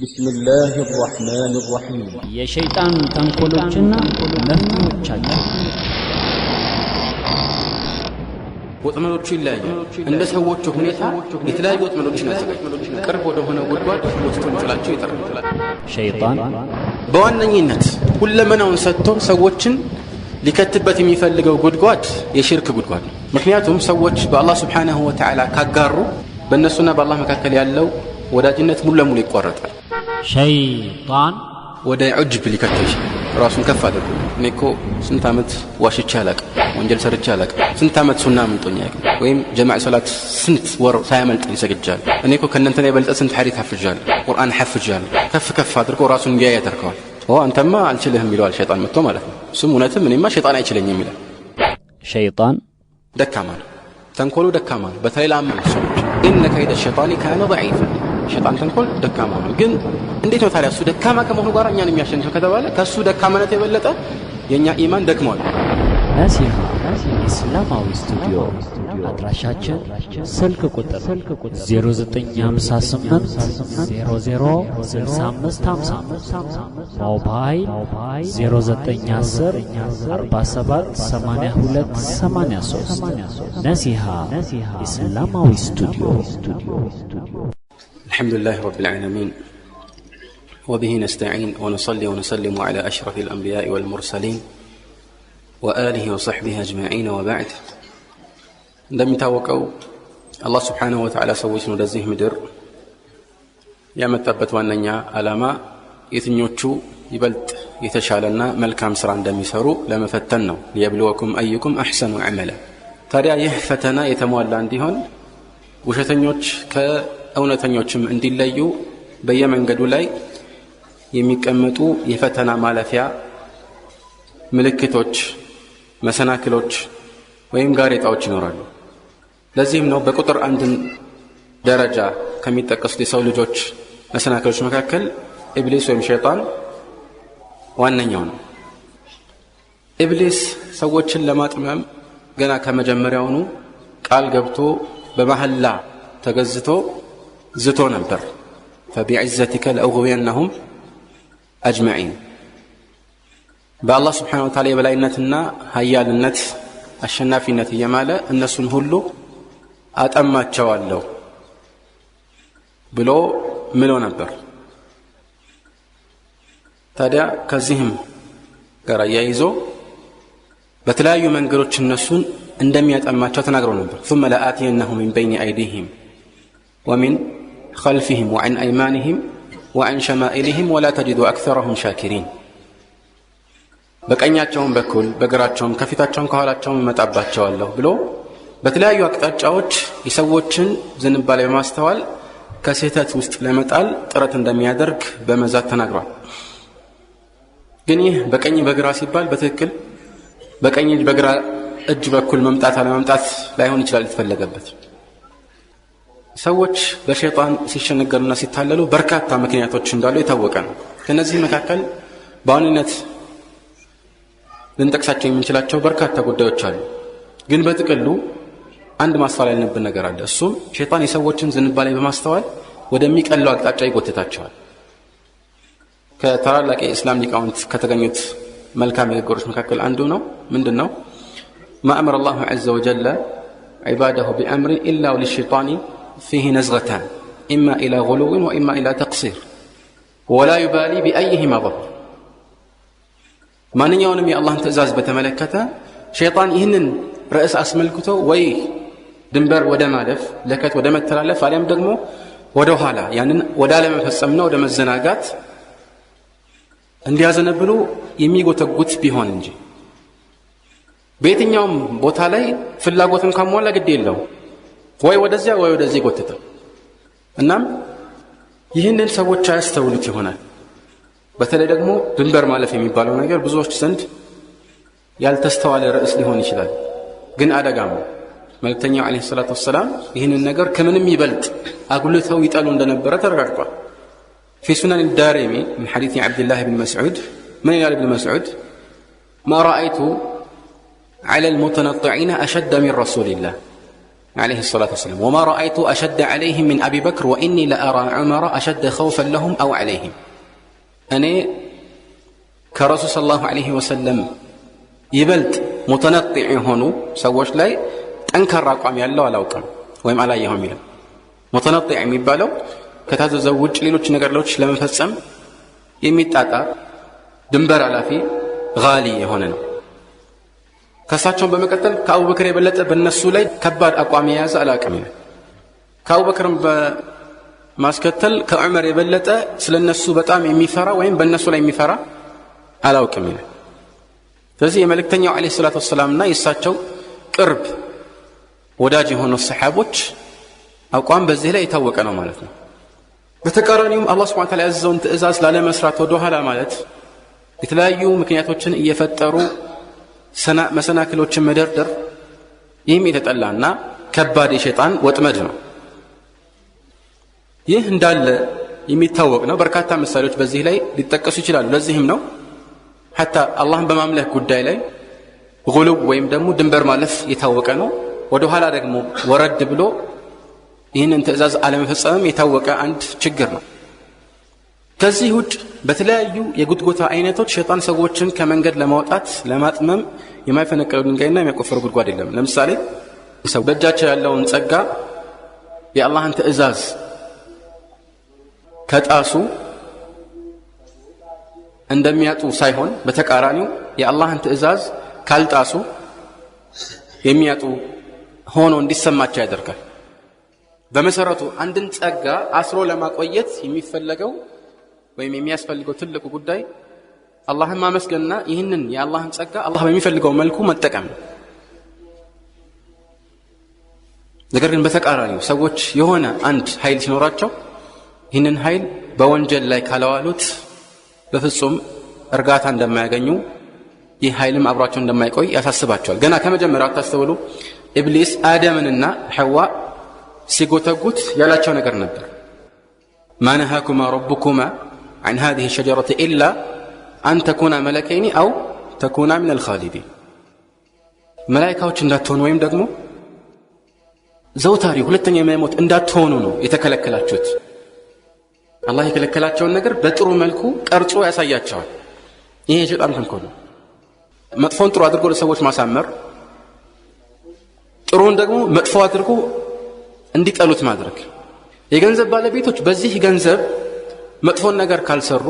بسم الله الرحمن الرحيم يا شيطان تنكولوچنا مفتوچاچو ወጥመዶቹ ይለያያሉ እንደ ሰዎቹ ሁኔታ የተለያዩ ወጥመዶችን ያዘጋጃሉ ቅርብ ወደ ሆነ ጉድጓድ ወስዶን ጥላቸው ይጠራል ሸይጣን በዋነኝነት ሁለመናውን ሰጥቶ ሰዎችን ሊከትበት የሚፈልገው ጉድጓድ የሽርክ ጉድጓድ ነው ምክንያቱም ሰዎች በአላህ Subhanahu Wa Ta'ala ካጋሩ በእነሱና በአላህ መካከል ያለው ወዳጅነት ሙሉ ለሙሉ ይቋረጣል ሸይጣን ወደ ዑጅብ ሊከተው ይችላል ራሱን ከፍ አድርጎ እኔኮ ስንት አመት ዋሽቼ አላውቅም ወንጀል ሰርቼ አላውቅም ስንት አመት ሱና አምልጦኝ አያውቅም ወይም ጀማዓ ሶላት ስንት ወር ሳያመልጠኝ ሰግጃለሁ እኔኮ ከእናንተ የበለጠ ስንት ሐዲስ ሐፍጃለሁ ቁርአን ሐፍጃለሁ ከፍ አድርጎ ራሱን እንዲያ ያደርገዋል አንተማ አልችልህም ይለዋል ሸይጣን መጥቶ ማለት ነው እሱም እውነትም እኔማ ሸይጣን አይችለኝም ይላል ሸይጣን ደካማ ነው ተንኮሉ ደካማ ነው በተለይ ለአመኑ ሰዎች ኢነ ከይደ ሸይጣን ካነ ضعيفا ሸይጣን ተንኮል ደካማ ነው ግን እንዴት ነው ታዲያ እሱ ደካማ ከመሆኑ ጋር እኛን የሚያሸንፈው ከተባለ ከሱ ደካማነት የበለጠ የኛ ኢማን ደክሟል ነሲሃ ኢስላማዊ ስቱዲዮ አድራሻችን ስልክ ቁጥር 0958 006550 ሞባይል 0910 47 82 83 ነሲሃ ኢስላማዊ ስቱዲዮ الحمد لله رب العالمين وبه نستعين ونصلي ونسلم على أشرف الأنبياء والمرسلين وآله وصحبه أجمعين وبعد عندما يتوقعوا الله سبحانه وتعالى سويسنا لزيه مدر ياما تبت واننيا ألاما يتنيوچو يبلت يتشالنا ملكام سران دم يسروا لما فتنوا ليبلوكم أيكم أحسن عملا تاريا يحفتنا يتموال عندهن وشتنيوچ እውነተኞችም እንዲለዩ በየመንገዱ ላይ የሚቀመጡ የፈተና ማለፊያ ምልክቶች መሰናክሎች ወይም ጋሬጣዎች ይኖራሉ ለዚህም ነው በቁጥር አንድ ደረጃ ከሚጠቀሱት የሰው ልጆች መሰናክሎች መካከል ኢብሊስ ወይም ሸይጣን ዋነኛው ነው ኢብሊስ ሰዎችን ለማጥመም ገና ከመጀመሪያውኑ ቃል ገብቶ በመሐላ ተገዝቶ ዝቶ ነበር فبعزتك لأغوينهم أجمعين بالله سبحانه وتعالى የበላይነትና ኃያልነት አሸናፊነት እየማለ እነሱን ሁሉ አጠማቸዋለሁ ብሎ ምሎ ነበር ታዲያ ከዚህም ጋር ያይዞ በተለያዩ መንገዶች እነሱን እንደሚያጠማቸው ተናግሮ ነበር ثم لآتينهم من بين أيديهم ومن خلفهم وعن أيمانهم وعن شمائلهم ولا تجد أكثرهم شاكرين በቀኛቸውም በኩል በግራቸውም ከፊታቸውም ከኋላቸውም መጣባቸዋለሁ ብሎ በተለያዩ አቅጣጫዎች የሰዎችን ዝንባሌ በማስተዋል ከስህተት ውስጥ ለመጣል ጥረት እንደሚያደርግ በመዛት ተናግሯል ግን ይህ በቀኝ በግራ ሲባል በትክክል በቀኝ በግራ እጅ በኩል መምጣት አለ መምጣት ላይሆን ይችላል የተፈለገበት ሰዎች በሸይጣን ሲሸነገሩና ሲታለሉ በርካታ ምክንያቶች እንዳሉ የታወቀ ነው ከነዚህ መካከል በዋናነት ልንጠቅሳቸው የምንችላቸው በርካታ ጉዳዮች አሉ ግን በጥቅሉ አንድ ማስተዋል ያለብን ነገር አለ እሱም ሸይጣን የሰዎችን ዝንባሌ በማስተዋል ወደሚቀለው አቅጣጫ ይጎትታቸዋል ከታላላቅ የእስላም ሊቃውንት ከተገኙት መልካም ንግግሮች መካከል አንዱ ነው ምንድነው ما أمر الله عز وجل عباده بأمر إلا وللشيطان فيه نزغتان إما إلى غلو وإما إلى تقصير ولا يبالي بأيهما ظهر ما نيونم يا الله تأزاز بتملكته شيطان يهنن رأس أسملكته وي دنبر ودمالف لكت ودم التلالف عليهم دقمو ودوهالا يعني ودالما فسمنا ودم الزناقات انديازن بلو يميقو تقوت بيهون انجي በየትኛውም ቦታ ላይ ፍላጎትን ካሟላ ግድ የለው ወይ ወደዚያ ወይ ወደዚህ ጎተተ እናም ይህንን ሰዎች አያስተውሉት ይሆናል በተለይ ደግሞ ድንበር ማለፍ የሚባለው ነገር ብዙዎች ዘንድ ያልተስተዋለ ርዕስ ሊሆን ይችላል ግን አደጋም መልእክተኛው አለይሂ ሰላቱ ወሰለም ይህንን ነገር ከምንም ይበልጥ አጉልተው ይጠሉ እንደነበረ ተረጋግጧል في سنن الدارمي من حديث عبد الله بن مسعود من قال ابن مسعود ما رأيت على المتنطعين أشد من رسول الله عليه الصلاة والسلام وما رأيت أشد عليهم من أبي بكر وإني لأرى عمر أشد خوفا لهم أو عليهم أنا كرسول صلى الله عليه وسلم يبلت متنطع هونو سووش لاي أنكر أقوام يالله ولا أقوم ويم على يهم يلا متنطع يميبالو كتازو ውጭ ሌሎች ነገሮች ለመፈጸም የሚጣጣር ድንበር አላፊ ጋሊ የሆነ ነው። ከሳቸው በመቀጠል ከአቡበክር የበለጠ በእነሱ ላይ ከባድ አቋም የያዘ አላቅም ነው። ከአቡበክርም በማስከተል ከዑመር የበለጠ ስለነሱ በጣም የሚፈራ ወይም በእነሱ ላይ የሚፈራ አላውቅም ነው። ስለዚህ የመልእክተኛው አለይሂ ሰላቱ ወሰላምና የሳቸው ቅርብ ወዳጅ የሆኑ ሰሃቦች አቋም በዚህ ላይ የታወቀ ነው ማለት ነው። በተቃራኒውም አላህ Subhanahu Wa Ta'ala ያዘዘውን ትእዛዝ ላለመስራት ወደ ኋላ ማለት የተለያዩ ምክንያቶችን እየፈጠሩ መሰናክሎችን መደርደር ይህም የተጠላና ከባድ የሸይጣን ወጥመድ ነው። ይህ እንዳለ የሚታወቅ ነው። በርካታ ምሳሌዎች በዚህ ላይ ሊጠቀሱ ይችላሉ። ለዚህም ነው ሐታ አላህን በማምለክ ጉዳይ ላይ ጉሉብ ወይም ደግሞ ድንበር ማለፍ የታወቀ ነው። ወደ ኋላ ደግሞ ወረድ ብሎ ይህንን ትእዛዝ አለመፈጸም የታወቀ አንድ ችግር ነው። ከዚህ ውጭ በተለያዩ የጉትጎታ አይነቶች ሸይጣን ሰዎችን ከመንገድ ለማውጣት ለማጥመም የማይፈነቅለው ድንጋይና የሚያቆፈር ጉድጓድ የለም። ለምሳሌ ሰው በእጃቸው ያለውን ጸጋ የአላህን ትእዛዝ ከጣሱ እንደሚያጡ ሳይሆን በተቃራኒው የአላህን ትእዛዝ ካልጣሱ የሚያጡ ሆኖ እንዲሰማቸው ያደርጋል። በመሰረቱ አንድን ጸጋ አስሮ ለማቆየት የሚፈልገው ወይም የሚያስፈልገው ትልቁ ጉዳይ አላህን ማመስገንና ይህንን የአላህን ጸጋ አላህ በሚፈልገው መልኩ መጠቀም ነው። ነገር ግን በተቃራኒው ሰዎች የሆነ አንድ ኃይል ሲኖራቸው ይህንን ኃይል በወንጀል ላይ ካለዋሉት በፍጹም እርጋታ እንደማያገኙ ይህ ኃይልም አብሯቸው እንደማይቆይ ያሳስባቸዋል። ገና ከመጀመሪያው አታስተውሉ ኢብሊስ አደምንና ሐዋ ሲጎተጉት ያላቸው ነገር ነበር። ما نهاكما ربكما عن هذه الشجرة إلا أن تكونا ملكين أو تكونا من الخالدين ملائكة እንዳትሆኑ ወይም ደግሞ ዘውታሪ ሁለተኛ የማይሞት እንዳትሆኑ ነው የተከለከላችሁት። አላህ የከለከላቸውን ነገር በጥሩ መልኩ ቀርጾ ያሳያቸዋል። ይሄ የሸይጣን ተንኮል ነው። መጥፎን ጥሩ አድርጎ ለሰዎች ማሳመር፣ ጥሩን ደግሞ መጥፎ አድርጎ እንዲጠሉት ማድረግ። የገንዘብ ባለቤቶች በዚህ ገንዘብ መጥፎን ነገር ካልሰሩ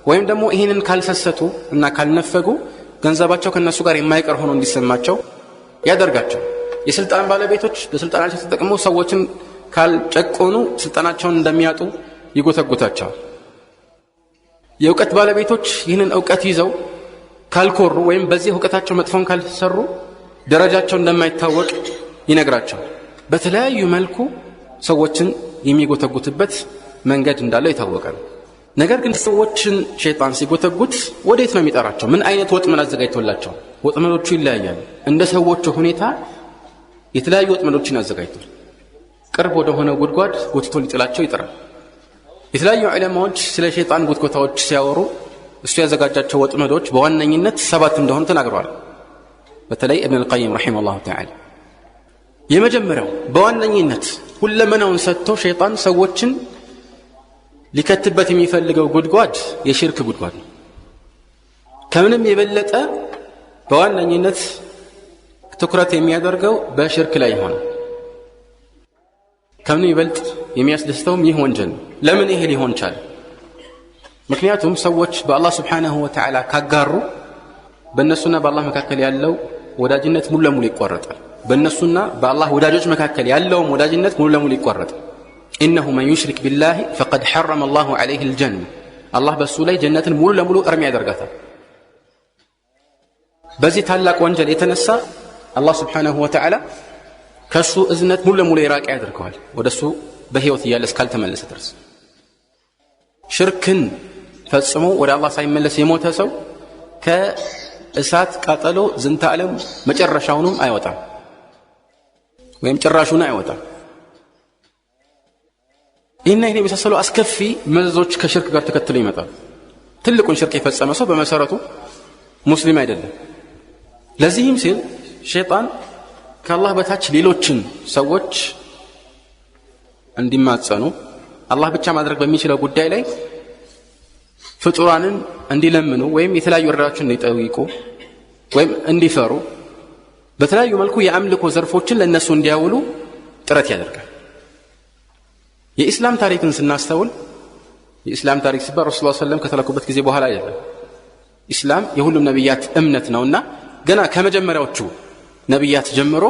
ወይም ደግሞ ይሄንን ካልሰሰቱ እና ካልነፈጉ ገንዘባቸው ከነሱ ጋር የማይቀር ሆኖ እንዲሰማቸው ያደርጋቸው። የስልጣን ባለቤቶች በስልጣናቸው ተጠቅመው ሰዎችን ካልጨቆኑ ስልጣናቸውን እንደሚያጡ ይጎተጉታቸዋል። የእውቀት ባለቤቶች ይህንን እውቀት ይዘው ካልኮሩ ወይም በዚህ እውቀታቸው መጥፎን ካልሰሩ ደረጃቸው እንደማይታወቅ ይነግራቸዋል። በተለያዩ መልኩ ሰዎችን የሚጎተጉትበት መንገድ እንዳለው የታወቀ ነው። ነገር ግን ሰዎችን ሸይጣን ሲጎተጉት ወዴት ነው የሚጠራቸው? ምን አይነት ወጥመድ አዘጋጅቶላቸው? ወጥመዶቹ ይለያያሉ። እንደ ሰዎቹ ሁኔታ የተለያዩ ወጥመዶችን አዘጋጅቷል። ቅርብ ወደ ሆነ ጉድጓድ ጎትቶ ሊጥላቸው ይጥራል። የተለያዩ ዑለማዎች ስለ ሸይጣን ጉትጎታዎች ሲያወሩ እሱ ያዘጋጃቸው ወጥመዶች በዋነኝነት 7 እንደሆኑ ተናግረዋል። በተለይ ኢብኑ አልቀይም ረሂመሁላሁ ተዓላ የመጀመሪያው በዋነኝነት ሁለመናውን ሰጥቶ ሸይጣን ሰዎችን ሊከትበት የሚፈልገው ጉድጓድ የሽርክ ጉድጓድ ነው። ከምንም የበለጠ በዋነኝነት ትኩረት የሚያደርገው በሽርክ ላይ ይሆናል። ከምንም ይበልጥ የሚያስደስተውም ይህ ወንጀል ነው። ለምን ይሄ ሊሆን ቻለ? ምክንያቱም ሰዎች በአላህ Subhanahu Wa Ta'ala ካጋሩ በእነሱና በአላህ መካከል ያለው ወዳጅነት ሙሉ ለሙሉ ይቋረጣል። በእነሱና በአላህ ወዳጆች መካከል ያለው ወዳጅነት ሙሉ ለሙሉ ይቋረጣል። إنه من يشرك بالله فقد حرم الله عليه الجنة الله በሱ ላይ ጀነትን ሙሉ ለሙሉ እርም ያደርጋታል። በዚህ ታላቅ ወንጀል የተነሳ አላህ Subhanahu Wa Ta'ala ከሱ እዝነት ሙሉ ለሙሉ ይራቅ ያደርገዋል ወደሱ በህይወት እያለ እስካልተመለሰ ድረስ። ሽርክን ፈጽሞ ወደ አላህ ሳይመለስ የሞተ ሰው ከእሳት ቃጠሎ ዝንተ ዓለም መጨረሻውንም አይወጣም ወይም ጭራሹን አይወጣም። ይህን የመሳሰሉ አስከፊ መዘዞች ከሽርክ ጋር ተከትለው ይመጣሉ። ትልቁን ሽርክ የፈጸመ ሰው በመሰረቱ ሙስሊም አይደለም። ለዚህም ሲል ሸይጣን ከአላህ በታች ሌሎችን ሰዎች እንዲማጸኑ አላህ ብቻ ማድረግ በሚችለው ጉዳይ ላይ ፍጡራንን እንዲለምኑ ወይም የተለያዩ እርዳታዎችን እንዲጠይቁ ወይም እንዲፈሩ በተለያዩ መልኩ የአምልኮ ዘርፎችን ለነሱ እንዲያውሉ ጥረት ያደርጋል። የኢስላም ታሪክን ስናስተውል የኢስላም ታሪክ ሲባል ረሱላህ ሰለላሁ ዐለይሂ ወሰለም ከተላኩበት ጊዜ በኋላ አይደለም። ኢስላም የሁሉም ነብያት እምነት ነውና ገና ከመጀመሪያዎቹ ነብያት ጀምሮ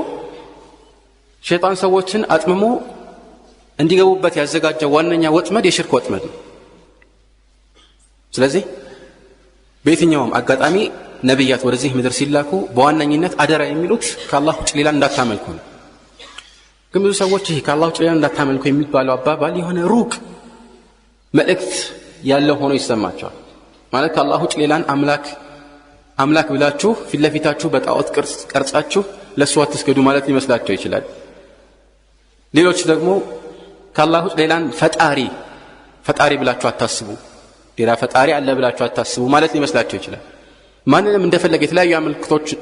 ሸይጣን ሰዎችን አጥምሞ እንዲገቡበት ያዘጋጀው ዋነኛ ወጥመድ የሽርክ ወጥመድ ነው። ስለዚህ በየትኛውም አጋጣሚ ነብያት ወደዚህ ምድር ሲላኩ በዋነኝነት አደራ የሚሉት ከአላህ ውጭ ሌላ እንዳታመልኩ ነው። ግን ብዙ ሰዎች ይሄ ከአላህ ውጭ ሌላ እንዳታመልኩ የሚባለው አባባል የሆነ ሩቅ መልእክት ያለው ሆኖ ይሰማቸዋል። ማለት ከአላህ ውጭ ሌላን አምላክ ብላችሁ ፊት ለፊታችሁ በጣዖት ቀርጻችሁ ለሱ አትስገዱ ማለት ሊመስላቸው ይችላል። ሌሎች ደግሞ ከአላህ ውጭ ሌላን ፈጣሪ ብላችሁ አታስቡ፣ ሌላ ፈጣሪ አለ ብላችሁ አታስቡ ማለት ሊመስላቸው ይችላል። ማንንም እንደፈለገ የተለያዩ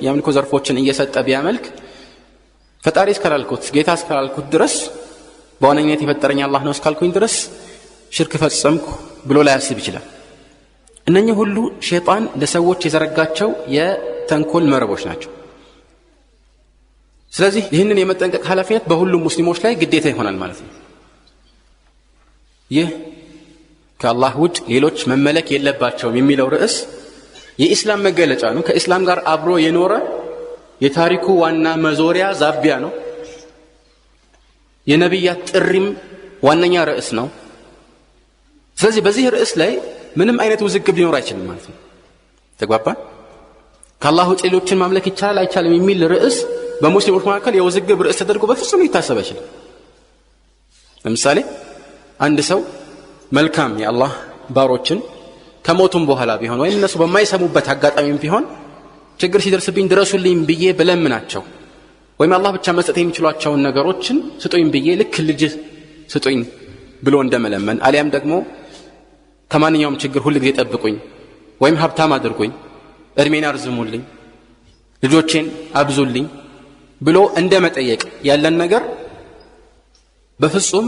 የአምልኮ ዘርፎችን እየሰጠ ቢያመልክ ፈጣሪ እስካላልኩት ጌታ እስካላልኩት ድረስ በዋነኝነት የፈጠረኝ አላህ ነው እስካልኩኝ ድረስ ሽርክ ፈጸምኩ ብሎ ላያስብ ይችላል። እነኚህ ሁሉ ሸይጣን ለሰዎች የዘረጋቸው የተንኮል መረቦች ናቸው። ስለዚህ ይህንን የመጠንቀቅ ኃላፊነት በሁሉም ሙስሊሞች ላይ ግዴታ ይሆናል ማለት ነው። ይህ ከአላህ ውጭ ሌሎች መመለክ የለባቸውም የሚለው ርዕስ የኢስላም መገለጫ ነው። ከኢስላም ጋር አብሮ የኖረ የታሪኩ ዋና መዞሪያ ዛቢያ ነው። የነብያት ጥሪም ዋነኛ ርዕስ ነው። ስለዚህ በዚህ ርዕስ ላይ ምንም አይነት ውዝግብ ሊኖር አይችልም ማለት ነው። ተግባባን? ከአላህ ውጭ ሌሎችን ማምለክ ይቻላል አይቻልም የሚል ርዕስ በሙስሊሞች መካከል የውዝግብ ርዕስ ተደርጎ በፍጹም ሊታሰብ አይችልም። ለምሳሌ አንድ ሰው መልካም የአላህ ባሮችን ከሞቱም በኋላ ቢሆን ወይም እነሱ በማይሰሙበት አጋጣሚም ቢሆን ችግር ሲደርስብኝ ድረሱልኝ ብዬ ብለምናቸው ወይም አላህ ብቻ መስጠት የሚችሏቸውን ነገሮችን ስጡኝ ብዬ ልክ ልጅ ስጡኝ ብሎ እንደመለመን አሊያም ደግሞ ከማንኛውም ችግር ሁሉ ጊዜ ጠብቁኝ ወይም ሀብታም አድርጉኝ፣ እድሜን አርዝሙልኝ፣ ልጆቼን አብዙልኝ ብሎ እንደመጠየቅ ያለን ነገር በፍጹም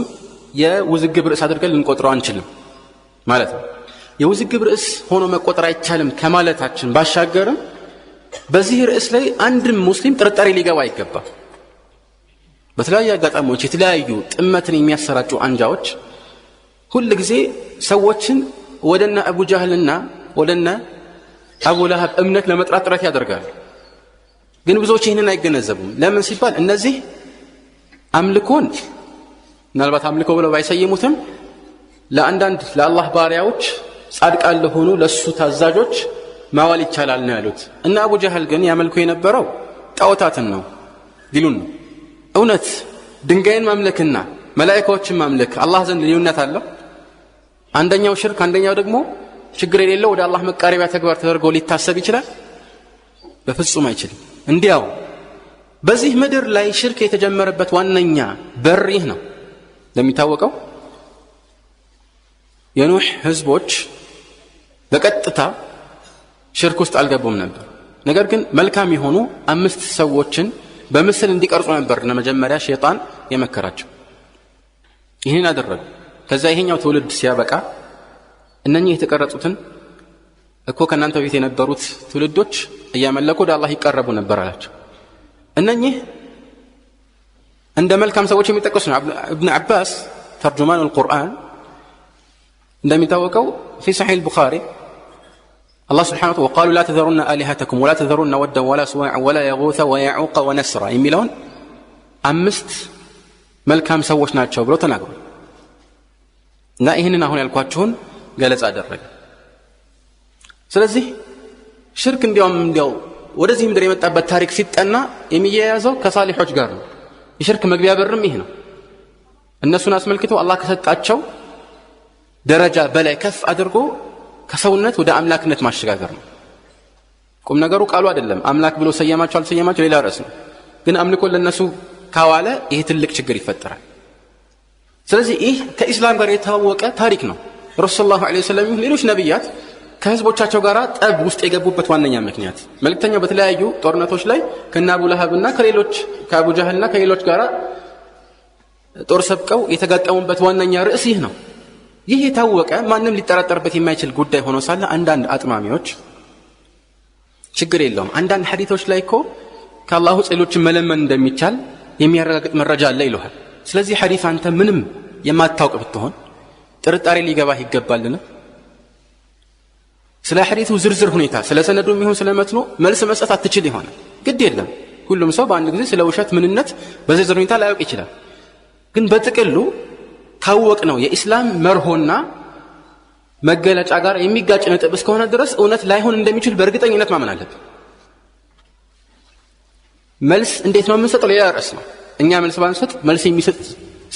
የውዝግብ ርዕስ አድርገን ልንቆጥረው አንችልም ማለት ነው። የውዝግብ ርዕስ ሆኖ መቆጠር አይቻልም ከማለታችን ባሻገርም በዚህ ርዕስ ላይ አንድም ሙስሊም ጥርጣሬ ሊገባ አይገባም። በተለያዩ አጋጣሚዎች የተለያዩ ጥመትን የሚያሰራጩ አንጃዎች ሁሉ ጊዜ ሰዎችን ወደነ አቡ ጃህልና ወደነ አቡ ለሃብ እምነት ለመጥራት ጥረት ያደርጋሉ። ግን ብዙዎች ይህንን አይገነዘቡም። ለምን ሲባል እነዚህ አምልኮን ምናልባት አምልኮ ብለው ባይሰይሙትም ለአንዳንድ ለአላህ ባሪያዎች ጻድቃን ለሆኑ ለሱ ታዛዦች ማዋል ይቻላል ነው ያሉት። እና አቡ ጃህል ግን ያመልኩ የነበረው ጣዖታትን ነው ዲሉን ነው። እውነት ድንጋይን ማምለክና መላእክቶችን ማምለክ አላህ ዘንድ ልዩነት አለው? አንደኛው ሽርክ አንደኛው ደግሞ ችግር የሌለው ወደ አላህ መቃረቢያ ተግባር ተደርጎ ሊታሰብ ይችላል? በፍጹም አይችልም። እንዲያው በዚህ ምድር ላይ ሽርክ የተጀመረበት ዋነኛ በር ይህ ነው። እንደሚታወቀው የኑህ ህዝቦች በቀጥታ ሽርክ ውስጥ አልገቡም ነበር። ነገር ግን መልካም የሆኑ 5 ሰዎችን በምስል እንዲቀርጹ ነበር ለመጀመሪያ ሸይጣን የመከራቸው። ይህን አደረጉ። ከዛ ይሄኛው ትውልድ ሲያበቃ እነኚህ የተቀረጹትን እኮ ከናንተ በፊት የነበሩት ትውልዶች እያመለኩ ወደ አላህ ይቀርቡ ነበር አላቸው። እነኚህ እንደ መልካም ሰዎች የሚጠቀሱ ነው። ኢብኑ አባስ ተርጁማን አልቁርአን እንደሚታወቀው في صحيح البخاري الله سبحانه وتعالى وقالوا لا تذرون آلهتكم ولا تذرون ودا ولا سواع ولا يغوث ويعوق ونسرا የሚለውን 5 መልካም ሰዎች ናቸው ብሎ ተናግሯል። እና ይሄንን አሁን ያልኳችሁን ገለጻ አደረገ። ስለዚህ ሽርክ እንዲያው ወደዚህ ምድር የመጣበት ታሪክ ሲጠና የሚያያዘው ከሳሊሖች ጋር ነው። የሽርክ መግቢያ በርም ይሄ ነው። እነሱን አስመልክቶ አላህ ከሰጣቸው ደረጃ በላይ ከፍ አድርጎ ከሰውነት ወደ አምላክነት ማሸጋገር ነው። ቁም ነገሩ ቃሉ አይደለም። አምላክ ብሎ ሰየማቸው አልሰየማቸው ሌላ ርዕስ ነው። ግን አምልኮ ለነሱ ካዋለ ይሄ ትልቅ ችግር ይፈጠራል። ስለዚህ ይህ ከኢስላም ጋር የተዋወቀ ታሪክ ነው። ረሱላህ ሰለላሁ ዐለይሂ ወሰለም ሌሎች ነብያት ከህዝቦቻቸው ጋር ጠብ ውስጥ የገቡበት ዋነኛ ምክንያት መልእክተኛው በተለያዩ ጦርነቶች ላይ ከነ አቡ ለሃብና ከሌሎች ከአቡ ጀህልና ከሌሎች ጋር ጦር ሰብቀው የተጋጠሙበት ዋነኛ ርዕስ ይህ ነው። ይህ የታወቀ ማንም ሊጠራጠርበት የማይችል ጉዳይ ሆኖ ሳለ አንዳንድ አጥማሚዎች ችግር የለውም አንዳንድ ሐዲሶች ላይ እኮ ከአላሁ ጸሎችን መለመን እንደሚቻል የሚያረጋግጥ መረጃ አለ ይሉሃል። ስለዚህ ሐዲስ አንተ ምንም የማታውቅ ብትሆን ጥርጣሬ ሊገባህ ይገባልና ስለ ሐዲሱ ዝርዝር ሁኔታ ስለ ሰነዱም ይሁን ስለ መትኑ መልስ መስጠት አትችል ይሆናል። ግድ የለም ሁሉም ሰው በአንድ ጊዜ ስለ ውሸት ምንነት በዝርዝር ሁኔታ ላያውቅ ይችላል። ግን በጥቅሉ ካወቅ ነው የኢስላም መርሆና መገለጫ ጋር የሚጋጭ ነጥብ እስከሆነ ድረስ እውነት ላይሆን እንደሚችል በእርግጠኝነት ማመን አለብን። መልስ እንዴት ነው የምንሰጠው ሌላ ርዕስ ነው። እኛ መልስ ባንሰጥ መልስ የሚሰጥ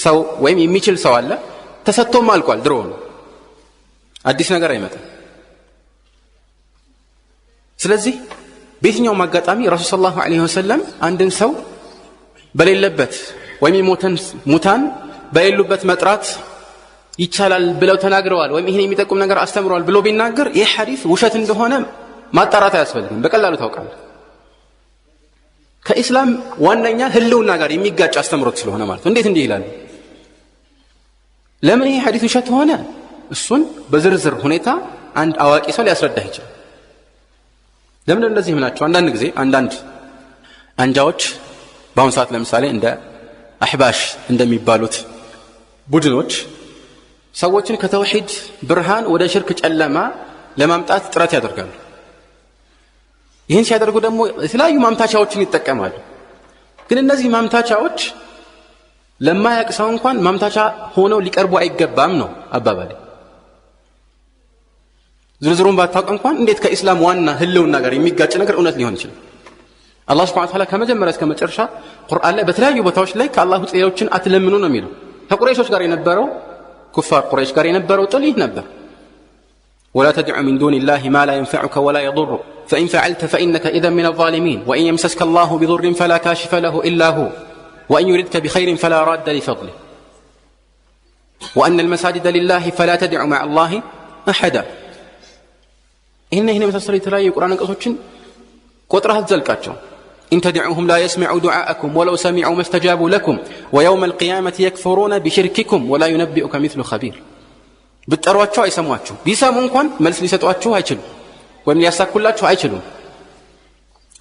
ሰው ወይም የሚችል ሰው አለ። ተሰጥቶም አልቋል። ድሮ ነው አዲስ ነገር አይመጣም። ስለዚህ በየትኛውም አጋጣሚ ረሱል ሰለላሁ ዐለይሂ ወሰለም አንድን ሰው በሌለበት ወይም የሞተን ሙታን በሌሉበት መጥራት ይቻላል ብለው ተናግረዋል ወይም ይሄን የሚጠቁም ነገር አስተምረዋል ብሎ ቢናገር ይህ ሐዲስ ውሸት እንደሆነ ማጣራት አያስፈልግም። በቀላሉ ታውቃለህ። ከኢስላም ዋነኛ ህልውና ጋር የሚጋጭ አስተምሮት ስለሆነ ማለት ነው። እንዴት እንዲህ ይላል? ለምን ይሄ ሐዲስ ውሸት ሆነ? እሱን በዝርዝር ሁኔታ አንድ አዋቂ ሰው ሊያስረዳህ ይችላል። ለምን እንደዚህ ምናቸው? አንዳንድ ጊዜ አንዳንድ አንጃዎች በአሁኑ ሰዓት ለምሳሌ እንደ አህባሽ እንደሚባሉት ቡድኖች ሰዎችን ከተውሂድ ብርሃን ወደ ሽርክ ጨለማ ለማምጣት ጥረት ያደርጋሉ። ይህን ሲያደርጉ ደግሞ የተለያዩ ማምታቻዎችን ይጠቀማሉ። ግን እነዚህ ማምታቻዎች ለማያውቅ ሰው እንኳን ማምታቻ ሆነው ሊቀርቡ አይገባም ነው አባባሌ። ዝርዝሩን ባታውቅ እንኳን እንዴት ከኢስላም ዋና ህልውና ጋር የሚጋጭ ነገር እውነት ሊሆን ይችላል? አላህ Subhanahu Wa Ta'ala ከመጀመሪያ እስከ መጨረሻ ቁርአን ላይ በተለያዩ ቦታዎች ላይ ከአላህ ውጭ ሌሎችን አትለምኑ ነው የሚለው። ከቁረይሾች ጋር የነበረው ኩፋር ቁረይሽ ጋር የነበረው ጥል ይህ ነበር። ولا تدع من دون الله ما لا ينفعك ولا يضرك فإن فعلت فإنك إذا من الظالمين وإن يمسسك الله بضر فلا كاشف له إلا هو وإن يردك بخير فلا راد لفضله وأن المساجد لله فلا تدع مع الله أحدا. هنا مثل የተለያዩ የቁርአን አንቀጾችን ቆጥረህ አትዘልቃቸው። إن تدعوهم لا يسمعوا دعاءكم ولو سمعوا ما استجابوا لكم ويوم القيامة يكفرون بشرككم ولا ينبئك مثل خبير. ብትጠሯቸው አይሰሟችሁ፣ ቢሰሙ እንኳን መልስ ሊሰጧችሁ አይችሉም ወይም ሊያሳኩላችሁ አይችሉም።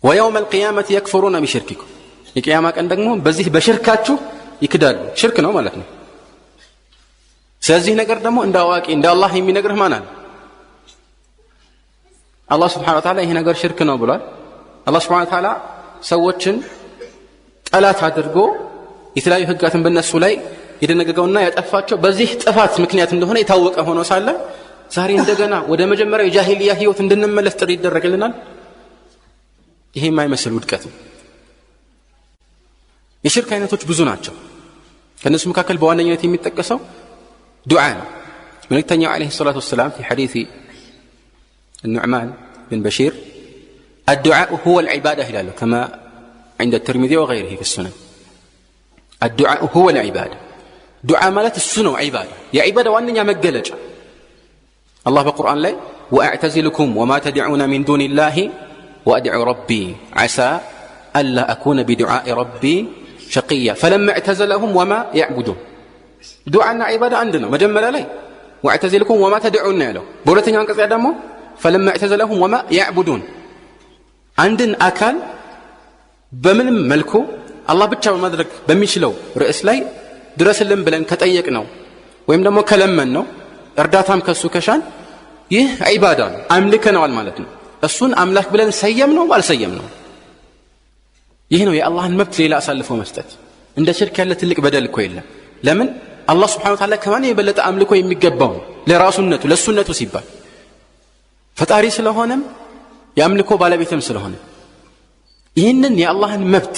ويوم القيامة يكفرون بشرككم የቂያማ ቀን ደግሞ በዚህ በሽርካችሁ ይክዳሉ። ሽርክ ነው ማለት ነው። ስለዚህ ነገር ደግሞ እንደ አዋቂ እንደ አላህ የሚነግርህ ማን አለ? አላህ Subhanahu Wa Ta'ala ይሄ ነገር ሽርክ ነው ብሏል። አላህ Subhanahu Wa Ta'ala ሰዎችን ጠላት አድርጎ የተለያዩ ህጋትን በእነሱ ላይ የደነገገውና ያጠፋቸው በዚህ ጥፋት ምክንያት እንደሆነ የታወቀ ሆኖ ሳለ ዛሬ እንደገና ወደ መጀመሪያው የጃሂልያ ህይወት እንድንመለስ ጥሪ ይደረግልናል። ይሄ የማይመስል ውድቀት ነው። የሽርክ አይነቶች ብዙ ናቸው። ከነሱ መካከል በዋነኝነት የሚጠቀሰው ዱዓ ነው። መልእክተኛው አለይሂ ሰላቱ ወሰላም في حديث النعمان بن بشير الدعاء هو العبادة ይላሉ كما عند الترمذي وغيره في السنن. الدعاء هو العبادة دعاء ማለት እሱ ነው ዒባዳ። የዒባዳ ዋነኛ መገለጫ አላህ በቁርአን ላይ وأعتزلكم وما تدعون من دون الله وأدعو ربي عسى ألا أكون بدعاء ربي شقيا فلما اعتزلهم وما يعبدون. دعاءنا عبادة عندنا مجمل عليه واعتزلكم وما تدعون له بولتኛ አንቀጽ ደግሞ فلما اعتزلهم وما يعبدون. አንድን አካል በምንም መልኩ አላህ ብቻ በማድረግ በሚችለው ርዕስ ላይ ድረስልን ብለን ከጠየቅ ነው ወይም ደግሞ ከለመን ነው እርዳታም ከሱ ከሻን ይህ ዒባዳ ነው፣ አምልከነዋል ማለት ነው። እሱን አምላክ ብለን ሰየም ነው አልሰየም ነው። ይህ ነው የአላህን መብት ሌላ አሳልፎ መስጠት። እንደ ሽርክ ያለ ትልቅ በደል እኮ የለም። ለምን አላህ Subhanahu Wa Ta'ala ከማን የበለጠ አምልኮ የሚገባው ለራሱነቱ ለሱነቱ ሲባል ፈጣሪ ስለሆነም የአምልኮ ባለቤትም ስለሆነ ይህንን የአላህን መብት